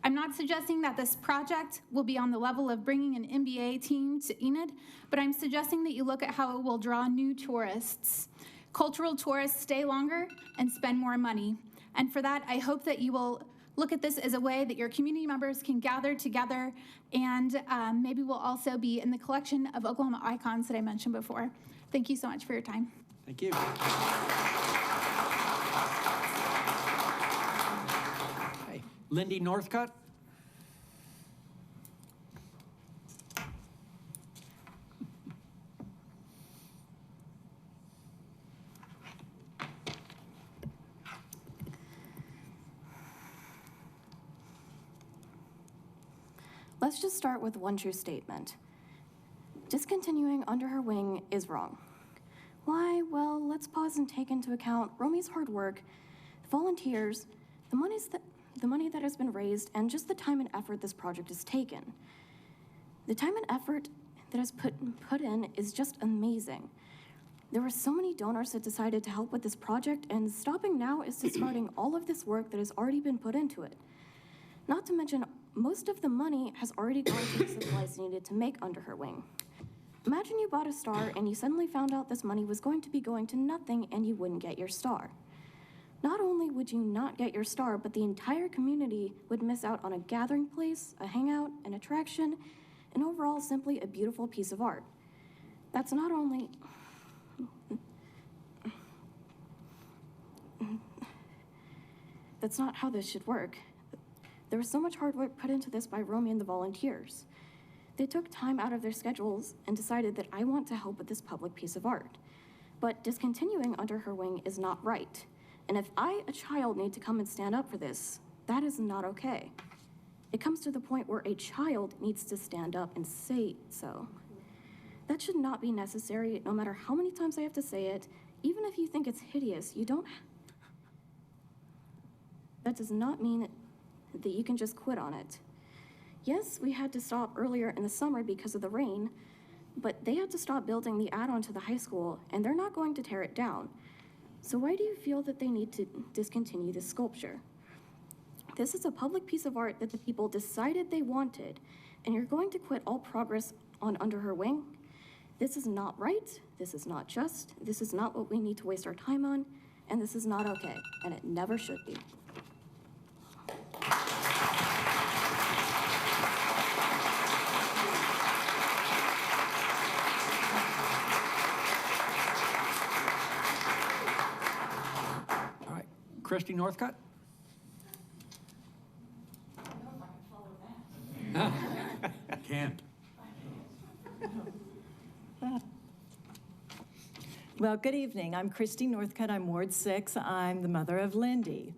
I'm not suggesting that this project will be on the level of bringing an NBA team to Enid, but I'm suggesting that you look at how it will draw new tourists. Cultural tourists stay longer and spend more money. And for that, I hope that you will look at this as a way that your community members can gather together, and maybe we'll also be in the collection of Oklahoma icons that I mentioned before. Thank you so much for your time. Thank you. Lindy Northcutt. Let's just start with one true statement. Discontinuing Under Her Wing is wrong. Why? Well, let's pause and take into account Romy's hard work, the volunteers, the money that has been raised, and just the time and effort this project has taken. The time and effort that has put in is just amazing. There were so many donors that decided to help with this project, and stopping now is discarding all of this work that has already been put into it. Not to mention, most of the money has already gone to the supplies needed to make Under Her Wing. Imagine you bought a star and you suddenly found out this money was going to be going to nothing and you wouldn't get your star. Not only would you not get your star, but the entire community would miss out on a gathering place, a hangout, an attraction, and overall simply a beautiful piece of art. That's not only... That's not how this should work. There was so much hard work put into this by Romy and the volunteers. They took time out of their schedules and decided that I want to help with this public piece of art. But discontinuing Under Her Wing is not right. And if I, a child, need to come and stand up for this, that is not okay. It comes to the point where a child needs to stand up and say so. That should not be necessary, no matter how many times I have to say it. Even if you think it's hideous, you don't... That does not mean that you can just quit on it. Yes, we had to stop earlier in the summer because of the rain, but they had to stop building the add-on to the high school, and they're not going to tear it down. So why do you feel that they need to discontinue this sculpture? This is a public piece of art that the people decided they wanted, and you're going to quit all progress on Under Her Wing? This is not right, this is not just, this is not what we need to waste our time on, and this is not okay, and it never should be. Christy Northcutt? Can't. Well, good evening. I'm Christy Northcutt. I'm Ward 6. I'm the mother of Lindy.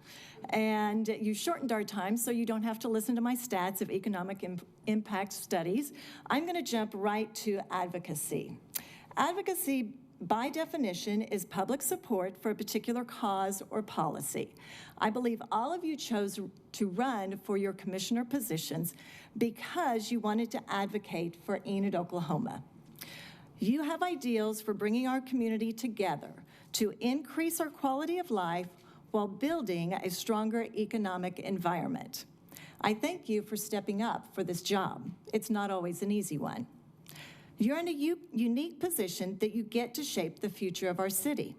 And you shortened our time so you don't have to listen to my stats of economic impact studies. I'm going to jump right to advocacy. Advocacy, by definition, is public support for a particular cause or policy. I believe all of you chose to run for your commissioner positions because you wanted to advocate for Enid, Oklahoma. You have ideals for bringing our community together to increase our quality of life while building a stronger economic environment. I thank you for stepping up for this job. It's not always an easy one. You're in a unique position that you get to shape the future of our city.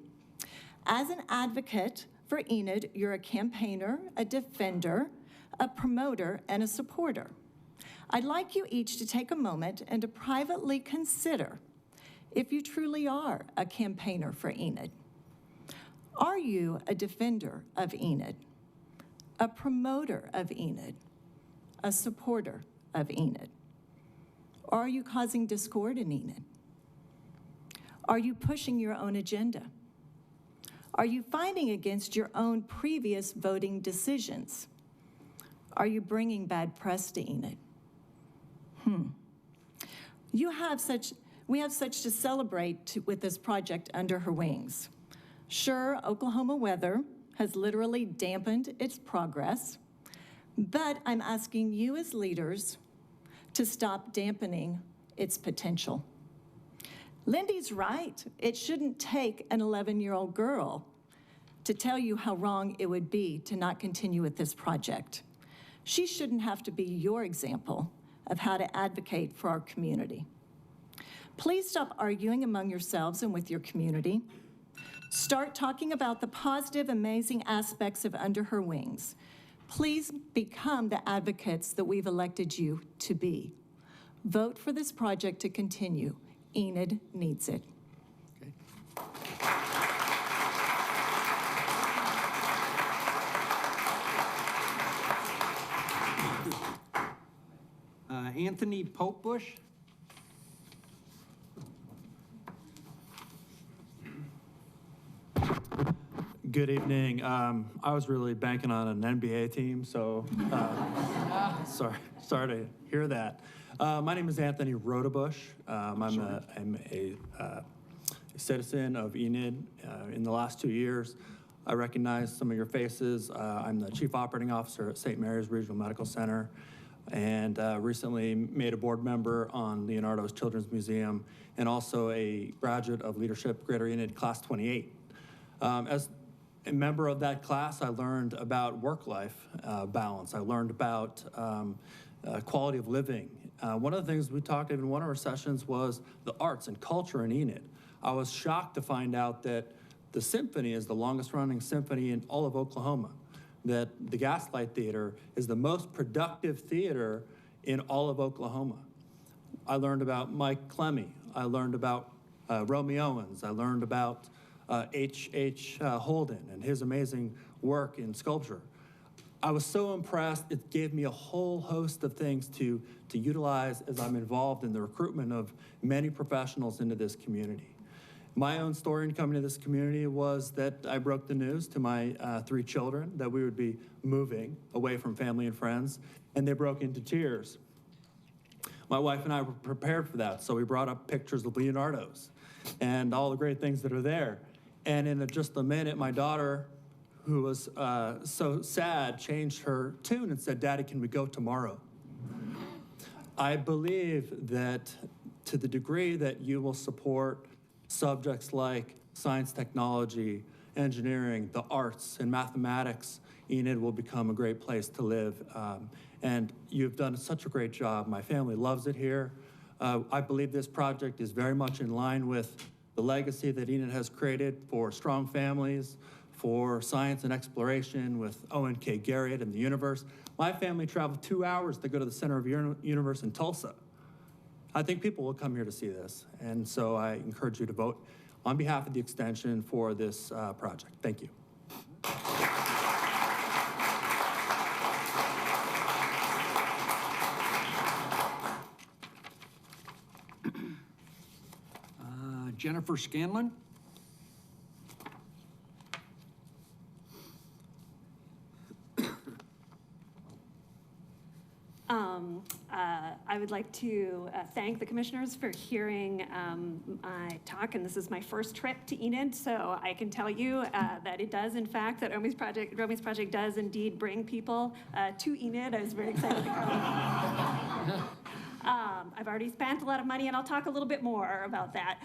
As an advocate for Enid, you're a campaigner, a defender, a promoter, and a supporter. I'd like you each to take a moment and to privately consider if you truly are a campaigner for Enid. Are you a defender of Enid, a promoter of Enid, a supporter of Enid? Or are you causing discord in Enid? Are you pushing your own agenda? Are you fighting against your own previous voting decisions? Are you bringing bad press to Enid? We have such to celebrate with this project Under Her Wings. Sure, Oklahoma weather has literally dampened its progress, but I'm asking you as leaders to stop dampening its potential. Lindy's right. It shouldn't take an 11-year-old girl to tell you how wrong it would be to not continue with this project. She shouldn't have to be your example of how to advocate for our community. Please stop arguing among yourselves and with your community. Start talking about the positive, amazing aspects of Under Her Wings. Please become the advocates that we've elected you to be. Vote for this project to continue. Enid needs it. Anthony Popebush? Good evening. I was really banking on an NBA team, so sorry to hear that. My name is Anthony Rodebush. I'm a citizen of Enid. In the last 2 years, I recognize some of your faces. I'm the Chief Operating Officer at St. Mary's Regional Medical Center, and recently made a board member on Leonardo's Children's Museum, and also a graduate of Leadership Greater Enid Class 28. As a member of that class, I learned about work-life balance. I learned about quality of living. One of the things we talked about in one of our sessions was the arts and culture in Enid. I was shocked to find out that the symphony is the longest-running symphony in all of Oklahoma, that the Gaslight Theater is the most productive theater in all of Oklahoma. I learned about Mike Clemmy. I learned about Romy Owens. I learned about H.H. Holden and his amazing work in sculpture. I was so impressed, it gave me a whole host of things to utilize as I'm involved in the recruitment of many professionals into this community. My own story in coming to this community was that I broke the news to my 3 children that we would be moving away from family and friends, and they broke into tears. My wife and I were prepared for that, so we brought up pictures of Leonardo's and all the great things that are there. And in just a minute, my daughter, who was so sad, changed her tune and said, "Daddy, can we go tomorrow?" I believe that to the degree that you will support subjects like science, technology, engineering, the arts, and mathematics, Enid will become a great place to live. And you've done such a great job. My family loves it here. I believe this project is very much in line with the legacy that Enid has created for strong families, for science and exploration with O.N.K. Garriott and the universe. My family traveled 2 hours to go to the center of the universe in Tulsa. I think people will come here to see this, and so I encourage you to vote on behalf of the extension for this project. Thank you. Jennifer Scanlon. I would like to thank the commissioners for hearing my talk, and this is my first trip to Enid, so I can tell you that it does, in fact, that Romy's Project does indeed bring people to Enid. I was very excited to come. I've already spent a lot of money, and I'll talk a little bit more about that.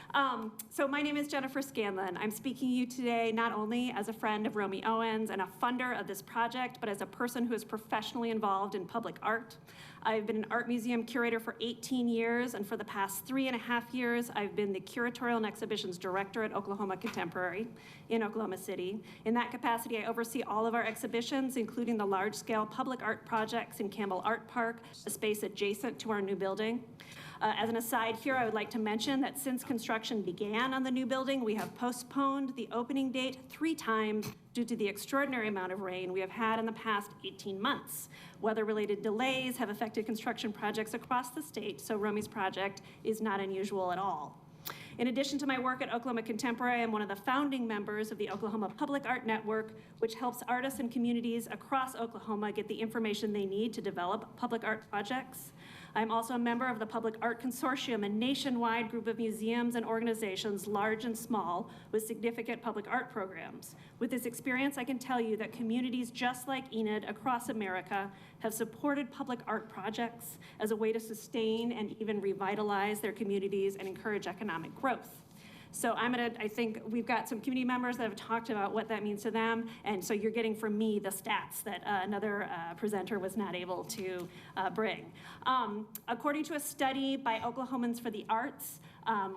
So my name is Jennifer Scanlon. I'm speaking to you today not only as a friend of Romy Owens and a funder of this project, but as a person who is professionally involved in public art. I've been an art museum curator for 18 years, and for the past 3.5 years, I've been the curatorial and exhibitions director at Oklahoma Contemporary in Oklahoma City. In that capacity, I oversee all of our exhibitions, including the large-scale public art projects in Campbell Art Park, a space adjacent to our new building. As an aside here, I would like to mention that since construction began on the new building, we have postponed the opening date 3 times due to the extraordinary amount of rain we have had in the past 18 months. Weather-related delays have affected construction projects across the state, so Romy's project is not unusual at all. In addition to my work at Oklahoma Contemporary, I'm one of the founding members of the Oklahoma Public Art Network, which helps artists and communities across Oklahoma get the information they need to develop public art projects. I'm also a member of the Public Art Consortium, a nationwide group of museums and organizations, large and small, with significant public art programs. With this experience, I can tell you that communities just like Enid across America have supported public art projects as a way to sustain and even revitalize their communities and encourage economic growth. So I think we've got some community members that have talked about what that means to them, and so you're getting from me the stats that another presenter was not able to bring. According to a study by Oklahomans for the Arts,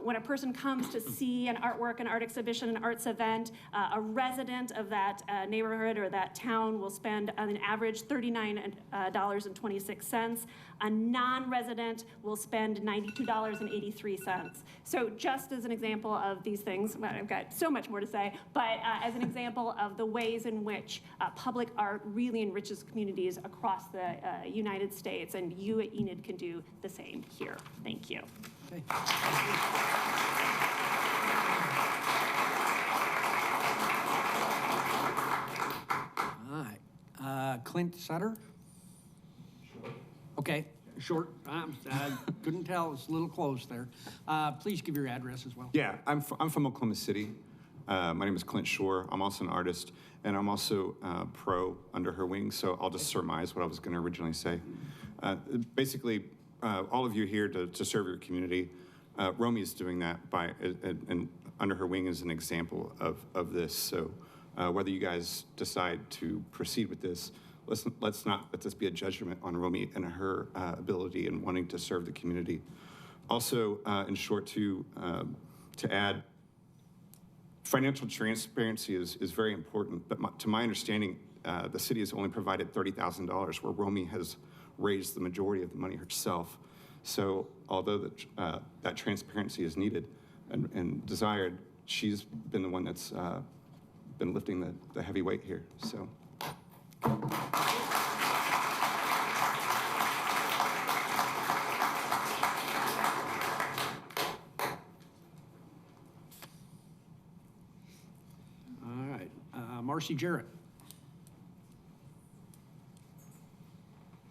when a person comes to see an artwork, an art exhibition, an arts event, a resident of that neighborhood or that town will spend on an average $39.26. A non-resident will spend $92.83. So just as an example of these things, well, I've got so much more to say, but as an example of the ways in which public art really enriches communities across the United States, and you at Enid can do the same here. Thank you. Okay. Clint Sutter? Okay, short. I couldn't tell. It's a little close there. Please give your address as well. Yeah, I'm from Oklahoma City. My name is Clint Shore. I'm also an artist, and I'm also pro Under Her Wing, so I'll just surmise what I was going to originally say. Basically, all of you here to serve your community. Romy is doing that by, and Under Her Wing is an example of this. So whether you guys decide to proceed with this, let's not let this be a judgment on Romy and her ability and wanting to serve the community. Also, in short, to add, financial transparency is very important, but to my understanding, the city has only provided $30,000, where Romy has raised the majority of the money herself. So although that transparency is needed and desired, she's been the one that's been lifting the heavy weight here. So. All right, Marcy Jarrett.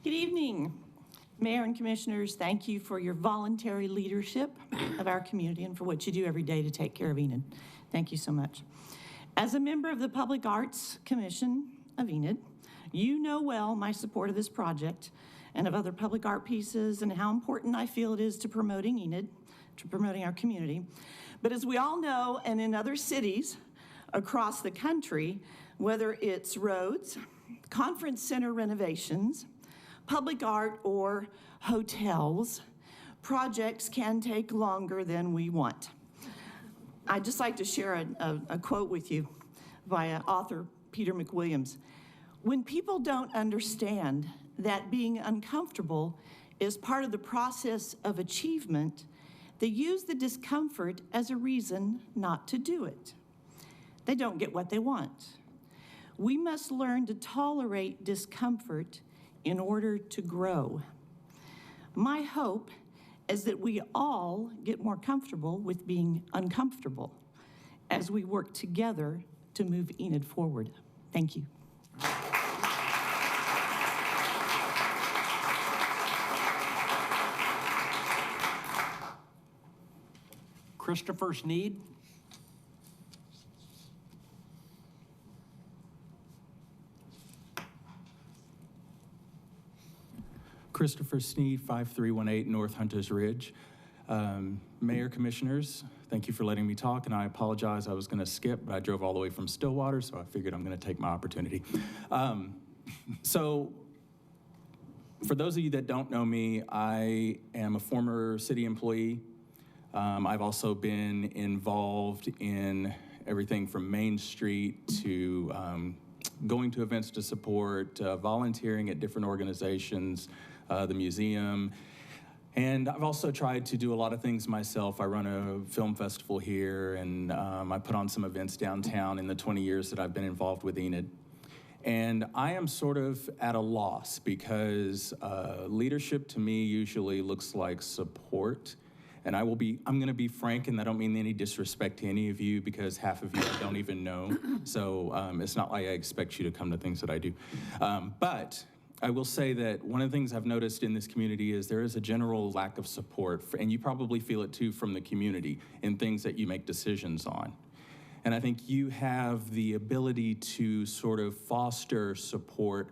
Good evening, Mayor and Commissioners. Thank you for your voluntary leadership of our community and for what you do every day to take care of Enid. Thank you so much. As a member of the Public Arts Commission of Enid, you know well my support of this project and of other public art pieces and how important I feel it is to promoting Enid, to promoting our community. But as we all know, and in other cities across the country, whether it's roads, conference center renovations, public art, or hotels, projects can take longer than we want. I'd just like to share a quote with you by author Peter McWilliams. When people don't understand that being uncomfortable is part of the process of achievement, they use the discomfort as a reason not to do it. They don't get what they want. We must learn to tolerate discomfort in order to grow. My hope is that we all get more comfortable with being uncomfortable as we work together to move Enid forward. Thank you. Christopher Sneed. Christopher Sneed, 5318 North Hunters Ridge. Mayor, Commissioners, thank you for letting me talk, and I apologize, I was going to skip, but I drove all the way from Stillwater, so I figured I'm going to take my opportunity. So, for those of you that don't know me, I am a former city employee. I've also been involved in everything from Main Street to going to events to support, volunteering at different organizations, the museum. And I've also tried to do a lot of things myself. I run a film festival here, and I put on some events downtown in the 20 years that I've been involved with Enid. And I am sort of at a loss because leadership to me usually looks like support. And I'm going to be frank, and I don't mean any disrespect to any of you because half of you I don't even know. So it's not like I expect you to come to things that I do. But I will say that one of the things I've noticed in this community is there is a general lack of support, and you probably feel it too from the community in things that you make decisions on. And I think you have the ability to sort of foster support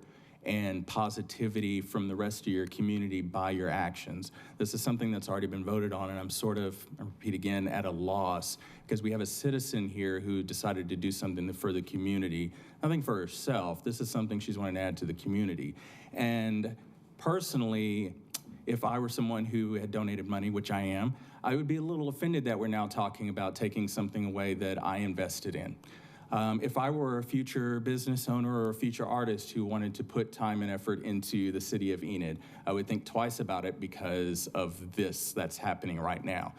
and positivity from the rest of your community by your actions. This is something that's already been voted on, and I'm sort of, I repeat again, at a loss because we have a citizen here who decided to do something for the community. Nothing for herself. This is something she's wanting to add to the community. And personally, if I were someone who had donated money, which I am, I would be a little offended that we're now talking about taking something away that I invested in. If I were a future business owner or a future artist who wanted to put time and effort into the city of Enid, I would think twice about it because of this that's happening right now.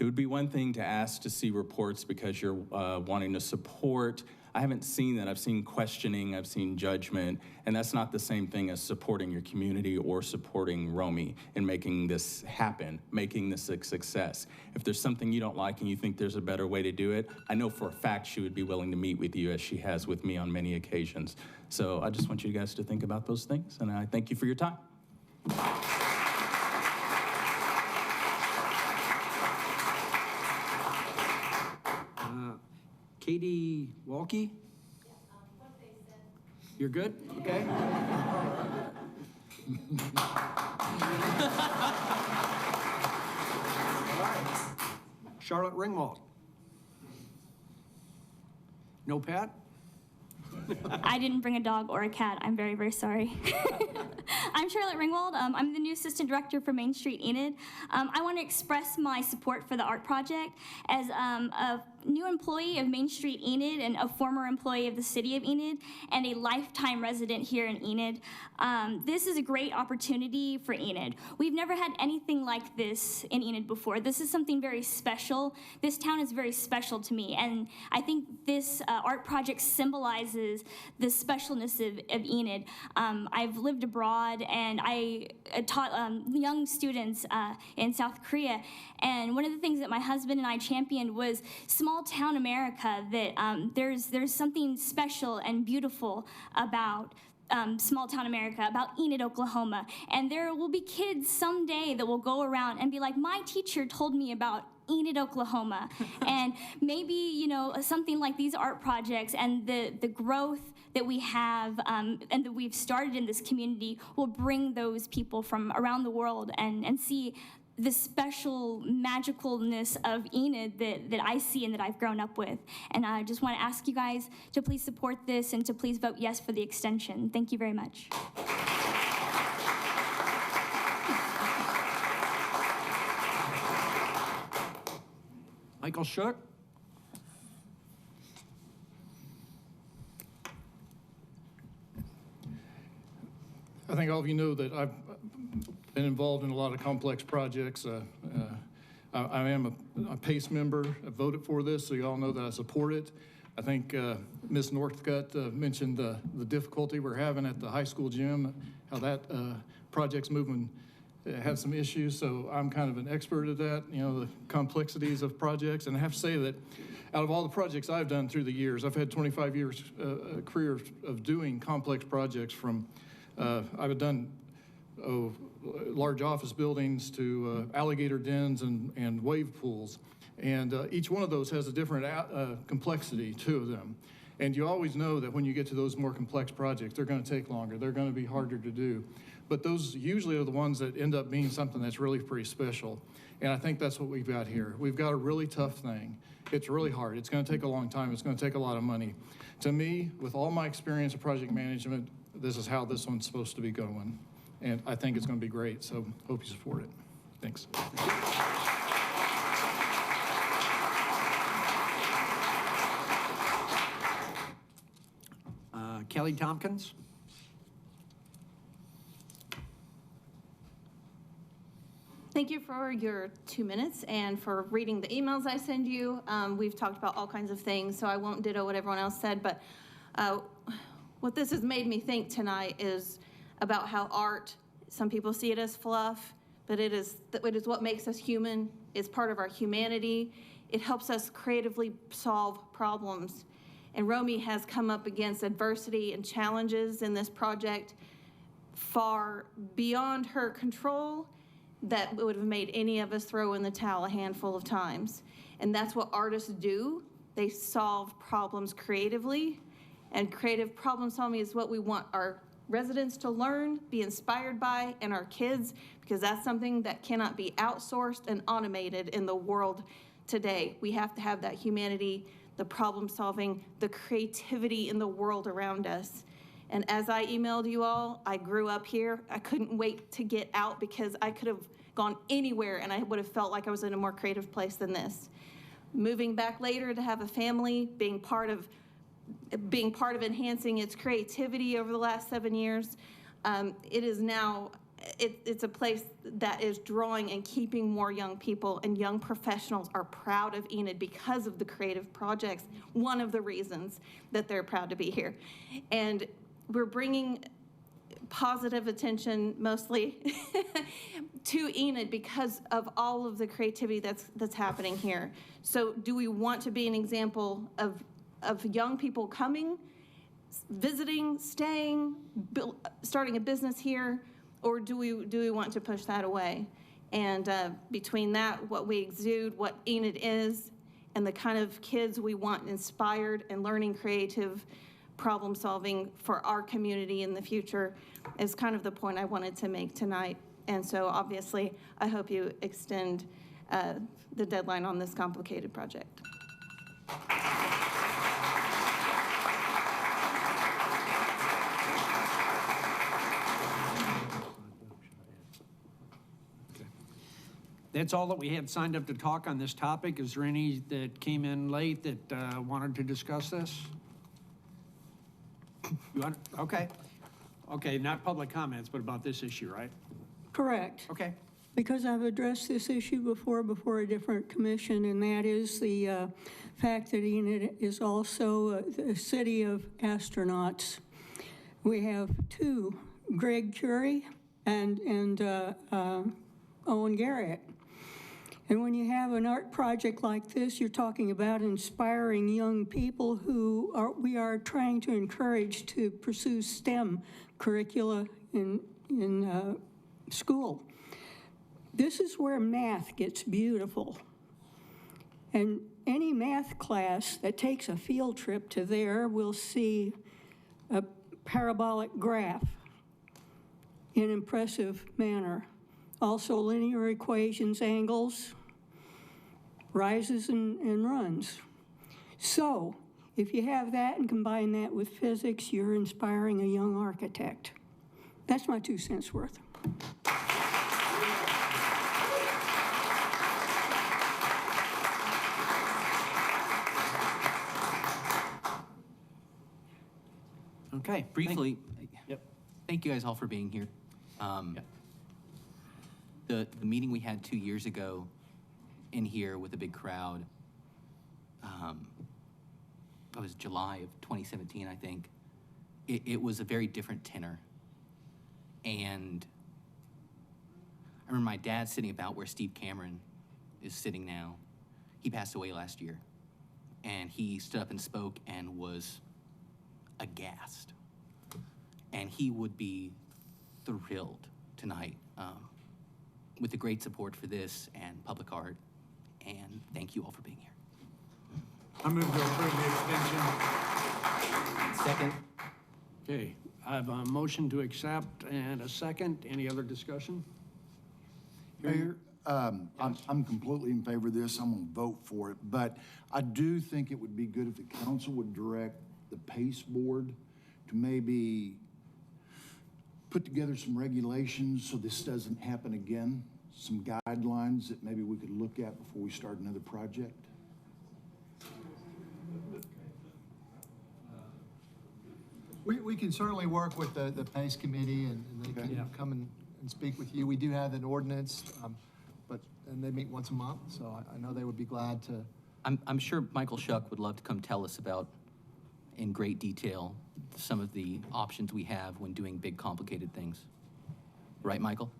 It would be one thing to ask to see reports because you're wanting to support I haven't seen that. I've seen questioning, I've seen judgment, and that's not the same thing as supporting your community or supporting Romy in making this happen, making this a success. If there's something you don't like and you think there's a better way to do it, I know for a fact she would be willing to meet with you, as she has with me on many occasions. So I just want you guys to think about those things, and I thank you for your time. Katie Walke? You're good? Okay. Charlotte Ringwald? No Pat? I didn't bring a dog or a cat. I'm very, very sorry. I'm Charlotte Ringwald. I'm the new assistant director for Main Street Enid. I want to express my support for the art project. As a new employee of Main Street Enid and a former employee of the city of Enid and a lifetime resident here in Enid, this is a great opportunity for Enid. We've never had anything like this in Enid before. This is something very special. This town is very special to me, and I think this art project symbolizes the specialness of Enid. I've lived abroad, and I taught young students in South Korea, and one of the things that my husband and I championed was small town America, that there's something special and beautiful about small town America, about Enid, Oklahoma. And there will be kids someday that will go around and be like, my teacher told me about Enid, Oklahoma. And maybe, you know, something like these art projects and the growth that we have and that we've started in this community will bring those people from around the world and see the special magicalness of Enid that I see and that I've grown up with. And I just want to ask you guys to please support this and to please vote yes for the extension. Thank you very much. Michael Shook? I think all of you know that I've been involved in a lot of complex projects. I am a PACE member. I voted for this, so you all know that I support it. I think Ms. Northcutt mentioned the difficulty we're having at the high school gym, how that project's moving, had some issues, so I'm kind of an expert at that, you know, the complexities of projects. And I have to say that out of all the projects I've done through the years, I've had 25 years career of doing complex projects from, I've done large office buildings to alligator dens and wave pools. And each one of those has a different complexity to them. And you always know that when you get to those more complex projects, they're going to take longer. They're going to be harder to do. But those usually are the ones that end up being something that's really pretty special. And I think that's what we've got here. We've got a really tough thing. It's really hard. It's going to take a long time. It's going to take a lot of money. To me, with all my experience of project management, this is how this one's supposed to be going. And I think it's going to be great, so hope you support it. Thanks. Kelly Tompkins? Thank you for your 2 minutes and for reading the emails I send you. We've talked about all kinds of things, so I won't ditto what everyone else said, but what this has made me think tonight is about how art, some people see it as fluff, but it is what makes us human. It's part of our humanity. It helps us creatively solve problems. And Romy has come up against adversity and challenges in this project far beyond her control that would have made any of us throw in the towel a handful of times. And that's what artists do. They solve problems creatively, and creative problem solving is what we want our residents to learn, be inspired by, and our kids, because that's something that cannot be outsourced and automated in the world today. We have to have that humanity, the problem solving, the creativity in the world around us. And as I emailed you all, I grew up here. I couldn't wait to get out because I could have gone anywhere and I would have felt like I was in a more creative place than this. Moving back later to have a family, being part of enhancing its creativity over the last 7 years, it is now it's a place that is drawing and keeping more young people, and young professionals are proud of Enid because of the creative projects, one of the reasons that they're proud to be here. And we're bringing positive attention mostly to Enid because of all of the creativity that's happening here. So do we want to be an example of young people coming, visiting, staying, starting a business here, or do we want to push that away? And between that, what we exude, what Enid is, and the kind of kids we want inspired and learning creative problem solving for our community in the future is kind of the point I wanted to make tonight. And so obviously, I hope you extend the deadline on this complicated project. That's all that we had signed up to talk on this topic. Is there any that came in late that wanted to discuss this? You want, okay. Okay, not public comments, but about this issue, right? Correct. Okay. Because I've addressed this issue before a different commission, and that is the fact that Enid is also a city of astronauts. We have two, Greg Curie and Owen Garrett. And when you have an art project like this, you're talking about inspiring young people who we are trying to encourage to pursue STEM curricula in school. This is where math gets beautiful. And any math class that takes a field trip to there will see a parabolic graph in impressive manner. Also linear equations, angles, rises and runs. So if you have that and combine that with physics, you're inspiring a young architect. That's my 2 cents worth. Okay. Briefly, thank you guys all for being here. The meeting we had 2 years ago in here with a big crowd, it was July of 2017, I think. It was a very different tenor. And I remember my dad sitting about where Steve Cameron is sitting now. He passed away last year. And he stood up and spoke and was aghast. And he would be thrilled tonight with the great support for this and public art. And thank you all for being here. I move to approve the extension. Second. Okay, I have a motion to accept and a second. Any other discussion? Mayor, I'm completely in favor of this. I'm going to vote for it. But I do think it would be good if the council would direct the PACE board to maybe put together some regulations so this doesn't happen again, some guidelines that maybe we could look at before we start another project. We can certainly work with the PACE committee, and they can come and speak with you. We do have an ordinance, and they meet once a month, so I know they would be glad to. I'm sure Michael Shuck would love to come tell us about, in great detail, some of the options we have when doing big, complicated things. Right, Michael?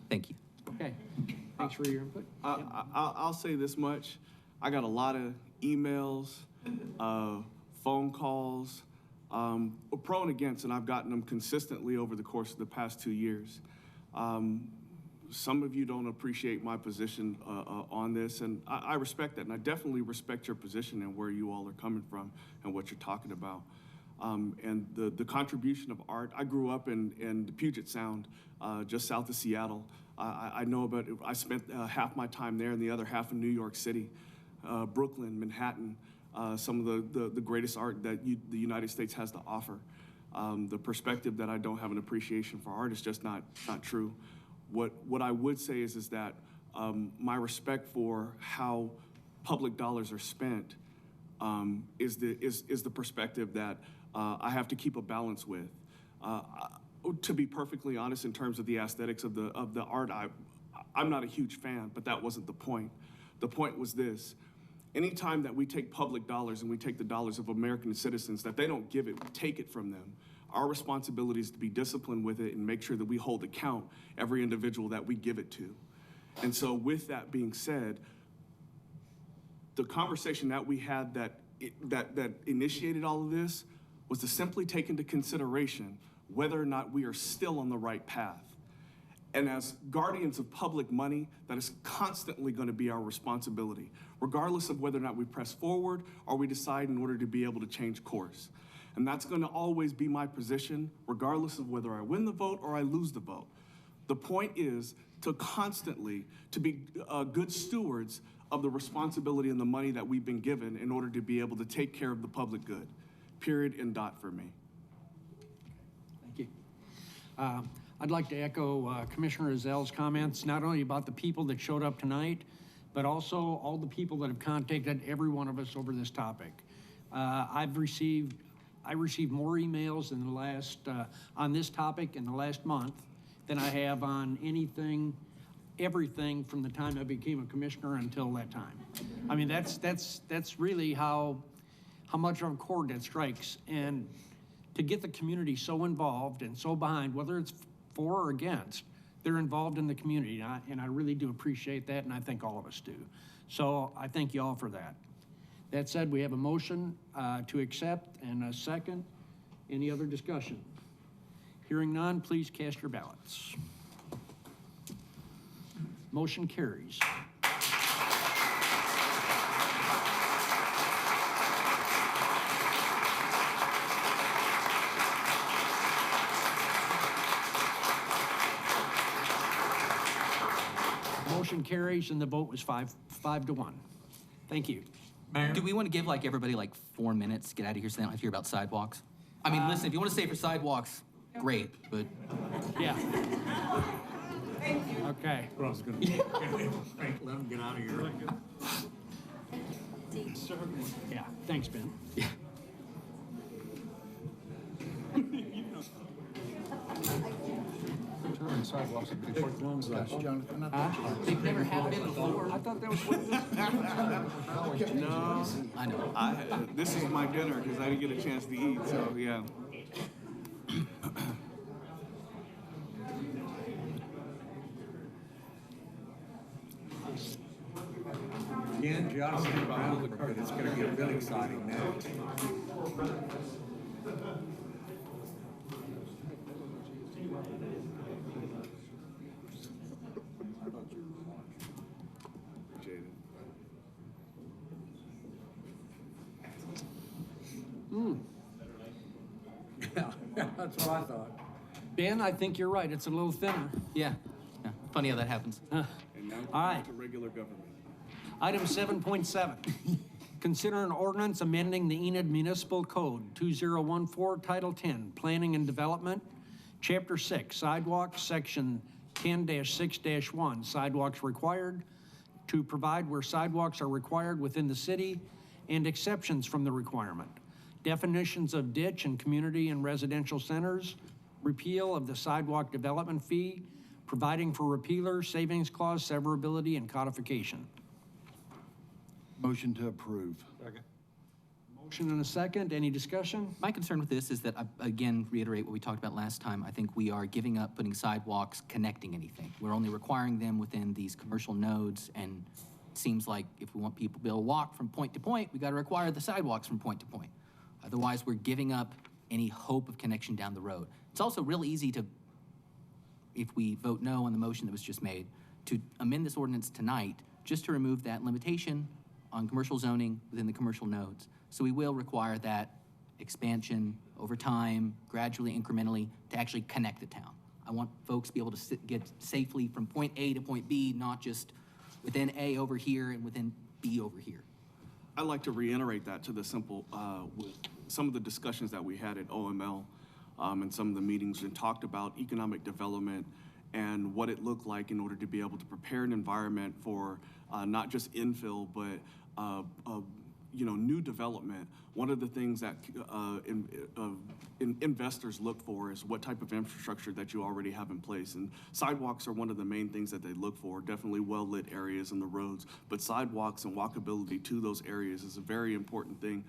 Thank you. Okay, thanks for your input. I'll say this much. I got a lot of emails, phone calls, pro and against, and I've gotten them consistently over the course of the past 2 years. Some of you don't appreciate my position on this, and I respect that, and I definitely respect your position and where you all are coming from and what you're talking about. And the contribution of art. I grew up in the Puget Sound, just south of Seattle. I know about it. I spent half my time there and the other half in New York City, Brooklyn, Manhattan, some of the greatest art that the United States has to offer. The perspective that I don't have an appreciation for art is just not true. What I would say is that my respect for how public dollars are spent is the perspective that I have to keep a balance with. to be perfectly honest, in terms of the aesthetics of the art, I'm not a huge fan, but that wasn't the point. The point was this: anytime that we take public dollars and we take the dollars of American citizens, that they don't give it, we take it from them. Our responsibility is to be disciplined with it and make sure that we hold account every individual that we give it to. And so with that being said, the conversation that we had that initiated all of this was to simply take into consideration whether or not we are still on the right path. And as guardians of public money, that is constantly going to be our responsibility, regardless of whether or not we press forward or we decide in order to be able to change course. And that's going to always be my position, regardless of whether I win the vote or I lose the vote. The point is to constantly, to be good stewards of the responsibility and the money that we've been given in order to be able to take care of the public good. Period and dot for me. Thank you. I'd like to echo Commissioner Ezell's comments, not only about the people that showed up tonight, but also all the people that have contacted every one of us over this topic. I received more emails in the last, on this topic in the last month than I have on everything from the time I became a commissioner until that time. I mean, that's really how much of a chord that strikes. And to get the community so involved and so behind, whether it's for or against, they're involved in the community. And I really do appreciate that, and I think all of us do. So I thank you all for that. That said, we have a motion to accept and a second. Any other discussion? Hearing none, please cast your ballots. Motion carries. Motion carries, and the vote was five to one. Thank you. Do we want to give like everybody like 4 minutes to get out of here so they don't have to hear about sidewalks? I mean, listen, if you want to stay for sidewalks, great, but. Yeah. Okay. Let them get out of here. Yeah, thanks, Ben. Yeah. Sidewalks would be short long Jonathan. They've never had been before. I thought that was what this. No, I know. This is my dinner because I didn't get a chance to eat, so yeah. Again, Jonathan, but it's going to get really exciting now. Yeah, that's what I thought. Ben, I think you're right. It's a little thinner. Yeah. Funny how that happens. And now All right. to regular government. Item 7.7, consider an ordinance amending the Enid Municipal Code 2014, Title 10, Planning and Development, Chapter 6, Sidewalks, Section 10-6-1, Sidewalks Required, to provide where sidewalks are required within the city and exceptions from the requirement, definitions of ditch in community and residential centers, repeal of the sidewalk development fee, providing for repealer, savings clause, severability, and codification. Motion to approve. Second. Motion and a second. Any discussion? My concern with this is that, again, reiterate what we talked about last time. I think we are giving up putting sidewalks connecting anything. We're only requiring them within these commercial nodes, and it seems like if we want people to be able to walk from point to point, we got to require the sidewalks from point to point. Otherwise, we're giving up any hope of connection down the road. It's also real easy to, if we vote no on the motion that was just made, to amend this ordinance tonight just to remove that limitation on commercial zoning within the commercial nodes. So we will require that expansion over time, gradually, incrementally, to actually connect the town. I want folks to be able to get safely from point A to point B, not just within A over here and within B over here. I'd like to reiterate that to the simple, with some of the discussions that we had at OML and some of the meetings, and talked about economic development and what it looked like in order to be able to prepare an environment for not just infill, but new development, one of the things that investors look for is what type of infrastructure that you already have in place. And sidewalks are one of the main things that they look for, definitely well-lit areas in the roads, but sidewalks and walkability to those areas is a very important thing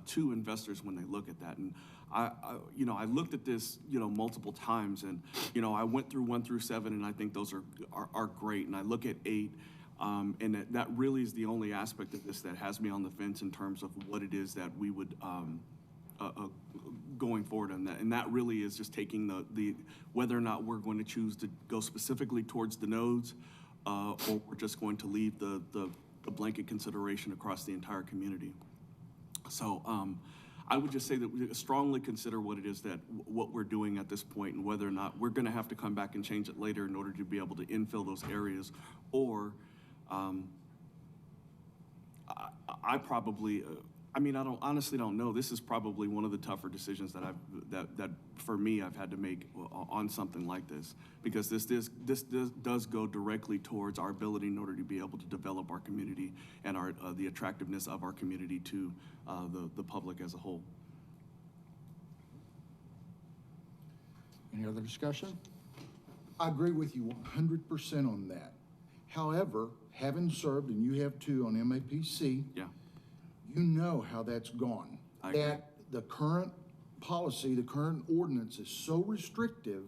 to investors when they look at that. And I looked at this, multiple times, and, I went through 1 through 7, and I think those are great. And I look at 8, and that really is the only aspect of this that has me on the fence in terms of what it is that we would, going forward on that. And that really is just taking the whether or not we're going to choose to go specifically towards the nodes, or we're just going to leave the blanket consideration across the entire community. So, I would just say that we strongly consider what we're doing at this point, and whether or not we're going to have to come back and change it later in order to be able to infill those areas, or I probably, I honestly don't know. This is probably one of the tougher decisions that for me I've had to make on something like this, because this does go directly towards our ability in order to be able to develop our community and the attractiveness of our community to the public as a whole. Any other discussion? I agree with you 100% on that. However, having served, and you have too, on MAPC, yeah, you know how that's gone. That the current policy, the current ordinance is so restrictive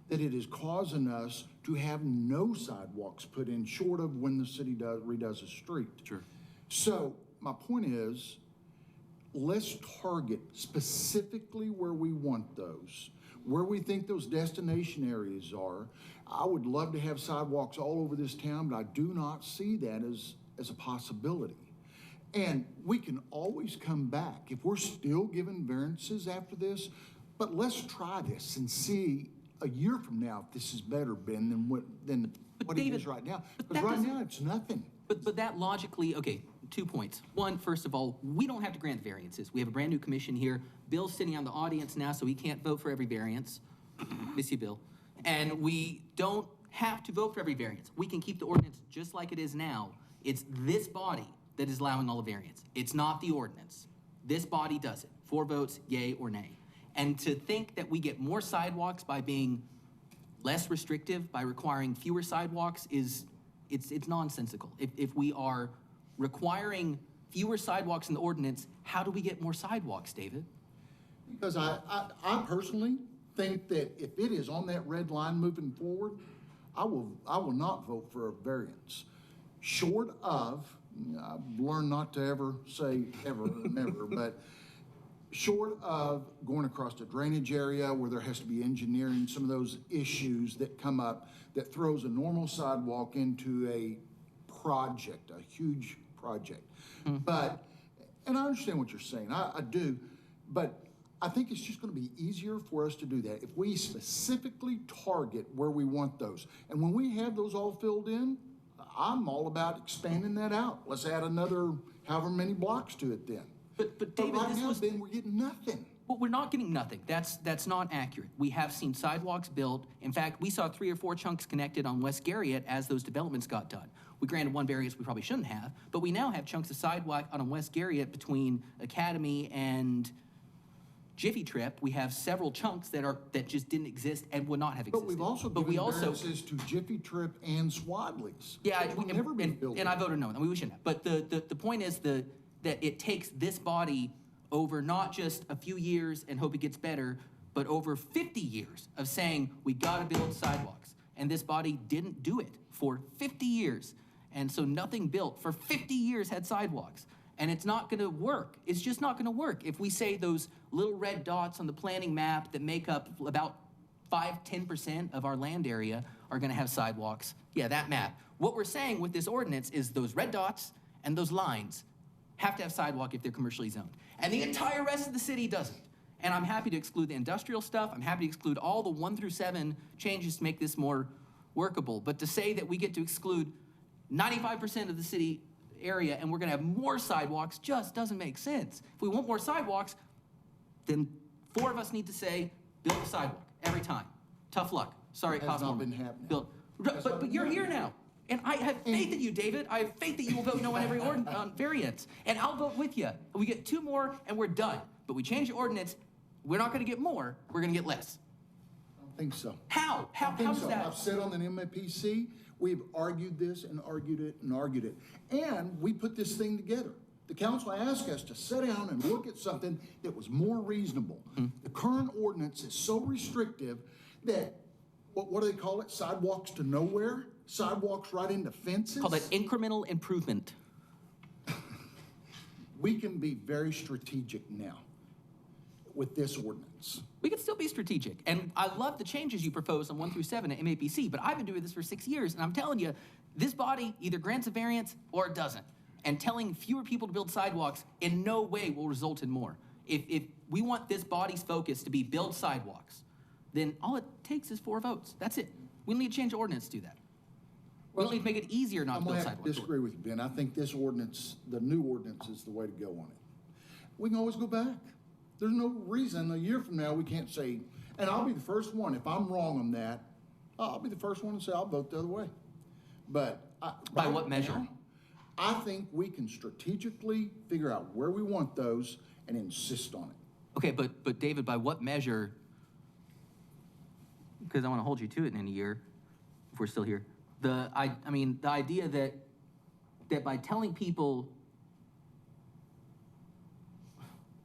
that it is causing us to have no sidewalks put in, short of when the city redoes a street. Sure. So my point is, let's target specifically where we want those, where we think those destination areas are. I would love to have sidewalks all over this town, but I do not see that as a possibility. And we can always come back if we're still given variances after this, but let's try this and see a year from now if this is better, Ben, than what David, it is right now. Because right now it's nothing. But that logically, okay, 2 points. One, first of all, we don't have to grant variances. We have a brand new commission here. Bill's sitting on the audience now, so he can't vote for every variance. Miss you, Bill. And we don't have to vote for every variance. We can keep the ordinance just like it is now. It's this body that is allowing all the variance. It's not the ordinance. This body does it. 4 votes, yay or nay. And to think that we get more sidewalks by being less restrictive, by requiring fewer sidewalks, it's nonsensical. If we are requiring fewer sidewalks in the ordinance, how do we get more sidewalks, David? Because I personally think that if it is on that red line moving forward, I will not vote for a variance. Short of, I've learned not to ever say ever or never, but short of going across a drainage area where there has to be engineering, some of those issues that come up that throws a normal sidewalk into a project, a huge project. But, and I understand what you're saying, I do, but I think it's just going to be easier for us to do that if we specifically target where we want those. And when we have those all filled in, I'm all about expanding that out. Let's add another however many blocks to it then. But David, right now, Ben, we're getting nothing. Well, we're not getting nothing. That's not accurate. We have seen sidewalks built. In fact, we saw 3 or 4 chunks connected on West Garriott as those developments got done. We granted one variance we probably shouldn't have, but we now have chunks of sidewalk on West Garriott between Academy and Jiffy Trip. We have several chunks that just didn't exist and would not have existed. But we've also given variances to Jiffy Trip and Swadley's. Yeah, and I voted no. I mean, we shouldn't have. But the point is that it takes this body over not just a few years and hope it gets better, but over 50 years of saying we got to build sidewalks. And this body didn't do it for 50 years. And so nothing built for 50 years had sidewalks. And it's not going to work. It's just not going to work if we say those little red dots on the planning map that make up about 5–10% of our land area are going to have sidewalks. Yeah, that map. What we're saying with this ordinance is those red dots and those lines have to have sidewalk if they're commercially zoned. And the entire rest of the city doesn't. And I'm happy to exclude the industrial stuff. I'm happy to exclude all the 1 through 7 changes to make this more workable. But to say that we get to exclude 95% of the city area and we're going to have more sidewalks just doesn't make sense. If we want more sidewalks, then 4 of us need to say, build a sidewalk every time. Tough luck. Sorry, it costs more. Not been happening. But you're here now. And I have faith in you, David. I have faith that you will vote no on every variance. And I'll vote with you. We get 2 more and we're done. But we change the ordinance, we're not gonna get more, we're gonna get less. I don't think so. How? How Think is so. that? I've said on the MAPC, we've argued this and argued it and argued it. And we put this thing together. The council asked us to sit down and look at something that was more reasonable. The current ordinance is so restrictive that, what do they call it? Sidewalks to nowhere? Sidewalks right into fences? Called an incremental improvement. We can be very strategic now with this ordinance. We can still be strategic. And I love the changes you propose on 1 through 7 at MAPC, but I've been doing this for 6 years, and I'm telling you, this body either grants a variance or it doesn't. And telling fewer people to build sidewalks in no way will result in more. If we want this body's focus to be build sidewalks, then all it takes is 4 votes. That's it. We don't need to change the ordinance to do that. We don't need to make it easier not to build I'm gonna have to sidewalks. disagree with you, Ben. I think this ordinance, the new ordinance, is the way to go on it. We can always go back. There's no reason a year from now we can't say, and I'll be the first one, if I'm wrong on that, I'll be the first one to say I'll vote the other way. But by what measure? now, I think we can strategically figure out where we want those and insist on it. Okay, but David, by what measure? Because I want to hold you to it in a year, if we're still here. I mean, the idea that by telling people,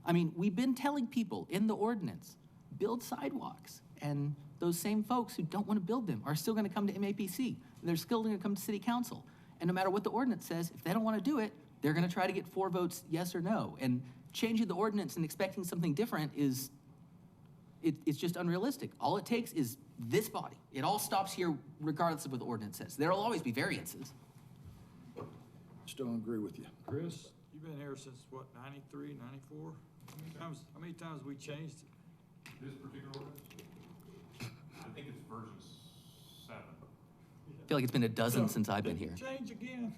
I mean, we've been telling people in the ordinance, build sidewalks, and those same folks who don't want to build them are still going to come to MAPC, and they're still going to come to City Council. And no matter what the ordinance says, if they don't want to do it, they're going to try to get 4 votes yes or no. And changing the ordinance and expecting something different it's just unrealistic. All it takes is this body. It all stops here regardless of what the ordinance says. There'll always be variances. Just don't agree with you. Chris, you've been here since what, 93, 94? How many times have we changed it? This particular ordinance? I think it's version 7. I feel like it's been a dozen since I've been here. Change again.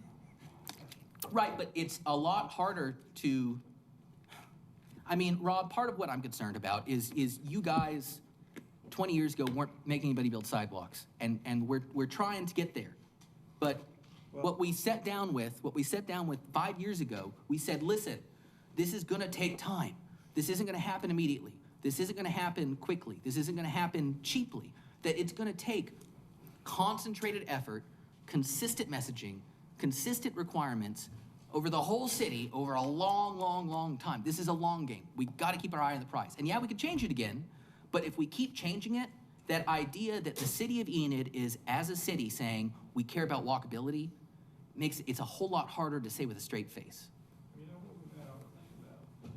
Right, but it's a lot harder to, I mean, Rob, part of what I'm concerned about is you guys 20 years ago weren't making anybody build sidewalks, and we're trying to get there. But what we sat down with 5 years ago, we said, listen, this is gonna take time. This isn't gonna happen immediately. This isn't gonna happen quickly. This isn't gonna happen cheaply. That it's gonna take concentrated effort, consistent messaging, consistent requirements over the whole city over a long, long, long time. This is a long game. We gotta keep our eye on the prize. And yeah, we could change it again, but if we keep changing it, that idea that the city of Enid is, as a city, saying we care about walkability, makes it's a whole lot harder to say with a straight face. You know what we've got to think about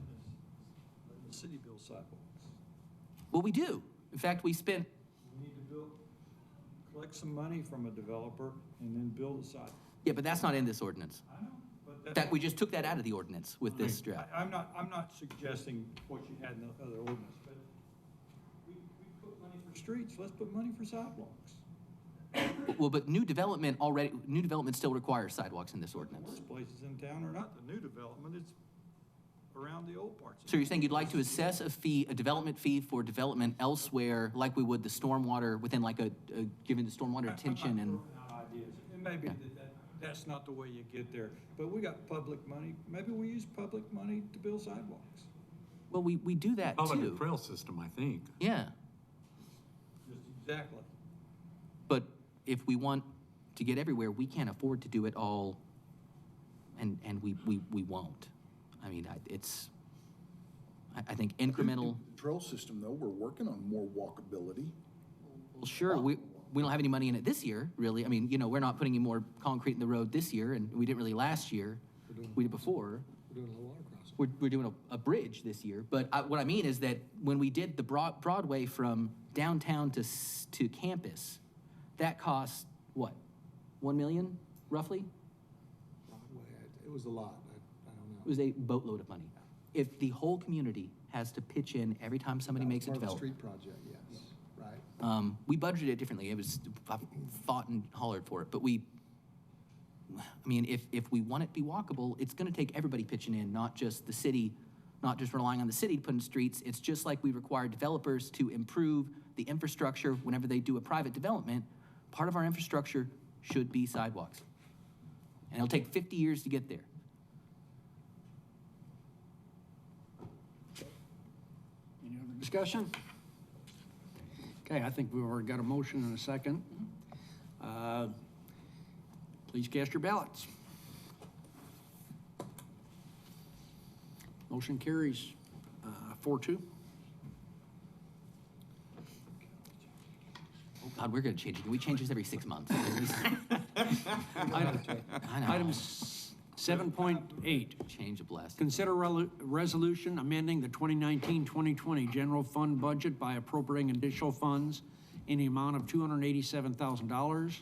is the city builds sidewalks. Well, we do. In fact, we spent, We need to collect some money from a developer and then build a sidewalk. yeah, but that's not in this ordinance. I know, but That, we just took that out of the ordinance with this draft. I'm not suggesting what you had in the other ordinance, but we put money for streets, let's put money for sidewalks. Well, but new development still requires sidewalks in this ordinance. Most places in town are not the new development, it's around the old parts. So you're saying you'd like to assess a development fee for development elsewhere, like we would the stormwater, within like given the stormwater attention and. Ideas. It may be that's not the way you get there, but we got public money, maybe we use public money to build sidewalks. Well, we do that Public too. trail system, I think. Yeah, Just exactly. but if we want to get everywhere, we can't afford to do it all, and we won't. I mean, I think incremental. The trail system, though, we're working on more walkability. Well, sure, we don't have any money in it this year, really. I mean, we're not putting any more concrete in the road this year, and we didn't really last year. We did before. We're doing a water crossing. We're doing a bridge this year. But what I mean is that when we did the Broadway from downtown to campus, that cost, what, 1 million, roughly? It was a lot, I don't know. It was a boatload of money. If the whole community has to pitch in every time somebody makes a development. Street project, yes, right. We budgeted it differently. I fought and hollered for it, but if we want it to be walkable, it's gonna take everybody pitching in, not just the city, not just relying on the city to put in streets. It's just like we require developers to improve the infrastructure whenever they do a private development. Part of our infrastructure should be sidewalks. And it'll take 50 years to get there. Any other discussion? Okay, I think we've already got a motion and a second. Please cast your ballots. Motion carries 4-2. Oh, God, we're going to change it. Can we change this every 6 months? Item 7.8. Change of blast. Consider resolution amending the 2019-2020 general fund budget by appropriating additional funds in the amount of $287,000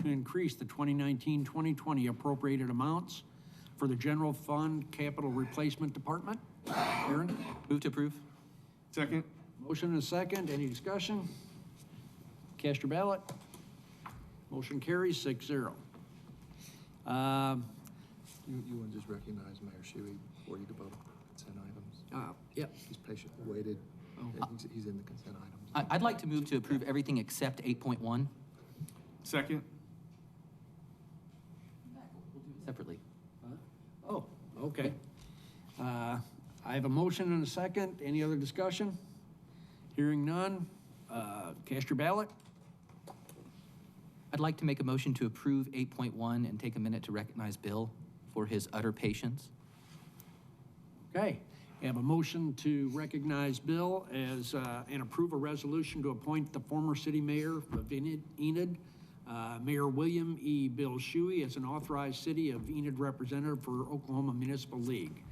to increase the 2019-2020 appropriated amounts for the general fund capital replacement department. Aaron? Move to approve. Second. Motion and a second. Any discussion? Cast your ballot. Motion carries 6-0. You want to just recognize Mayor Shuey before you vote on consent items? Yep. He's patiently waited. He's in the consent items. I'd like to move to approve everything except 8.1. Second. Separately. Oh, okay. I have a motion and a second. Any other discussion? Hearing none. Cast your ballot. I'd like to make a motion to approve 8.1 and take a minute to recognize Bill for his utter patience. Okay. I have a motion to recognize Bill as, and approve a resolution to appoint the former city mayor of Enid, Mayor William E. Bill Shuey, as an authorized city of Enid representative for Oklahoma Municipal League.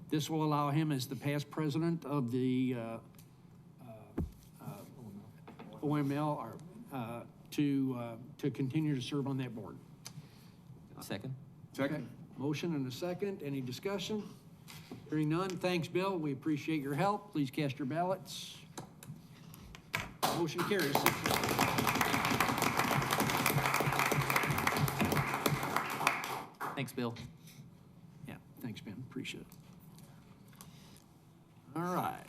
This will allow him, as the past president of the OML, to continue to serve on that board. Second. Okay. Motion and a second. Any discussion? Hearing none. Thanks, Bill. We appreciate your help. Please cast your ballots. Motion carries. Thanks, Bill. Yeah, thanks, Ben. Appreciate it. All right.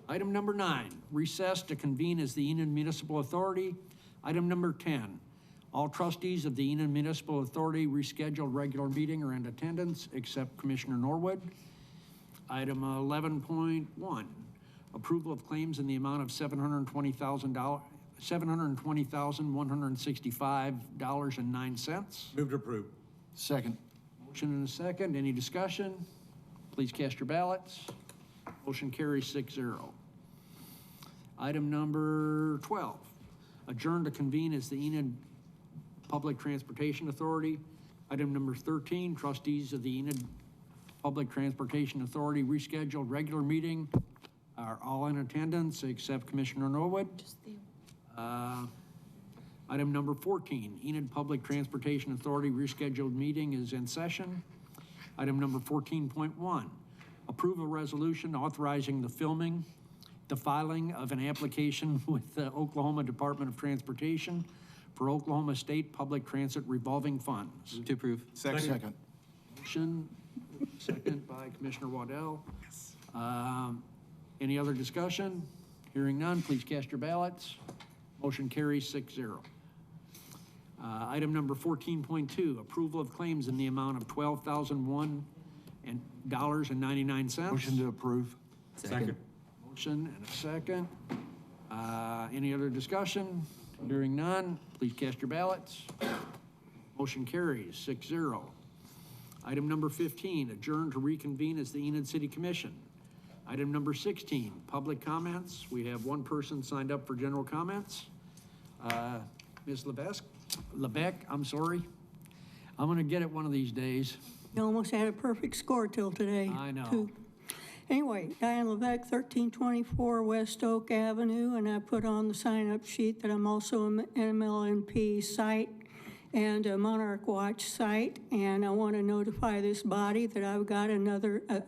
Item number 9, recess to convene as the Enid Municipal Authority. Item number 10, all trustees of the Enid Municipal Authority rescheduled regular meeting are in attendance except Commissioner Norwood. Item 11.1, approval of claims in the amount of $720,165.09. Move to approve. Second. Motion and a second. Any discussion? Please cast your ballots. Motion carries 6-0. Item number 12, adjourn to convene as the Enid Public Transportation Authority. Item number 13, trustees of the Enid Public Transportation Authority rescheduled regular meeting are all in attendance except Commissioner Norwood. Item number 14, Enid Public Transportation Authority rescheduled meeting is in session. Item number 14.1, approve a resolution authorizing the filing of an application with the Oklahoma Department of Transportation for Oklahoma State Public Transit Revolving Funds. Move to approve. Second. Motion, second by Commissioner Waddell. Any other discussion? Hearing none, please cast your ballots. Motion carries 6-0. Item number 14.2, approval of claims in the amount of $12,001.99. Motion to approve. Second. Motion and a second. Any other discussion? Hearing none, please cast your ballots. Motion carries 6-0. Item number 15, adjourn to reconvene as the Enid City Commission. Item number 16, public comments. We have one person signed up for general comments. Ms. Lebec, I'm sorry. I'm gonna get it one of these days. You almost had a perfect score till today. I know. too. Anyway, Diane Levesque, 1324 West Oak Avenue, and I put on the sign-up sheet that I'm also an MLNP site and a Monarch Watch site, and I want to notify this body that I've got a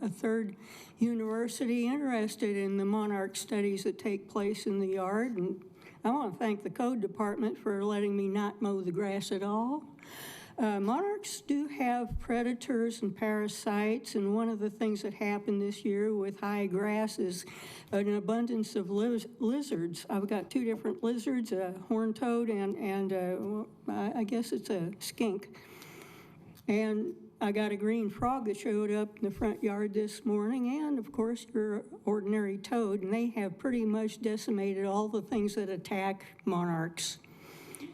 third university interested in the Monarch studies that take place in the yard, and I want to thank the code department for letting me not mow the grass at all. Monarchs do have predators and parasites, and one of the things that happened this year with high grass is an abundance of lizards. I've got 2 different lizards, a horned toad and I guess it's a skink. And I got a green frog that showed up in the front yard this morning, and of course your ordinary toad, and they have pretty much decimated all the things that attack monarchs.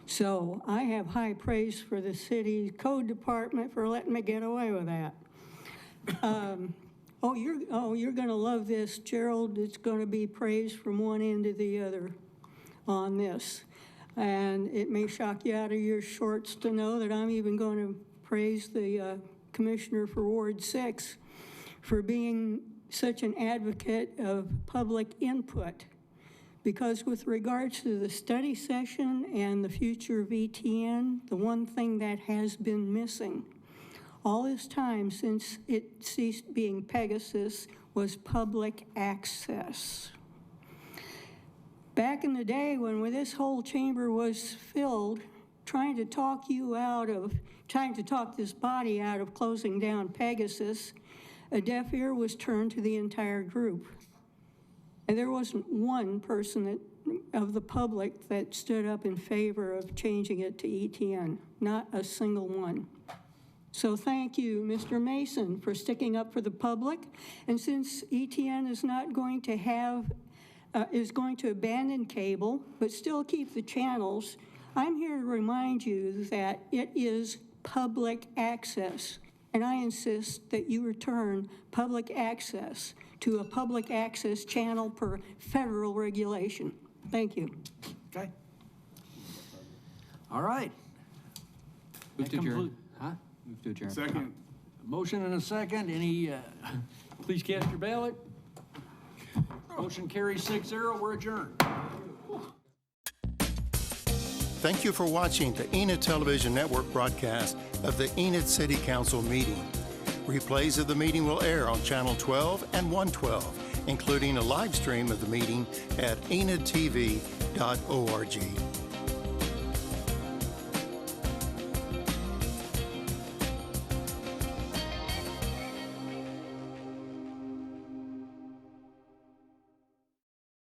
So I have high praise for the city code department for letting me get away with that. You're gonna love this, Gerald. It's gonna be praised from one end to the other on this. And it may shock you out of your shorts to know that I'm even going to praise the Commissioner for Ward 6 for being such an advocate of public input. Because with regards to the study session and the future of ETN, the one thing that has been missing all this time since it ceased being Pegasus was public access. Back in the day when this whole chamber was filled, trying to talk this body out of closing down Pegasus, a deaf ear was turned to the entire group. And there wasn't one person of the public that stood up in favor of changing it to ETN, not a single one. So thank you, Mr. Mason, for sticking up for the public. And since ETN is not going to is going to abandon cable, but still keep the channels, I'm here to remind you that it is public access. And I insist that you return public access to a public access channel per federal regulation. Thank you. Okay. All right. Move to That adjourn. Move to adjourn. Second. Motion and a second. Any, please cast your ballot. Motion carries 6-0. We're adjourned. Thank you for watching the Enid Television Network broadcast of the Enid City Council meeting. Replays of the meeting will air on Channel 12 and 112, including a live stream of the meeting at enidtv.org.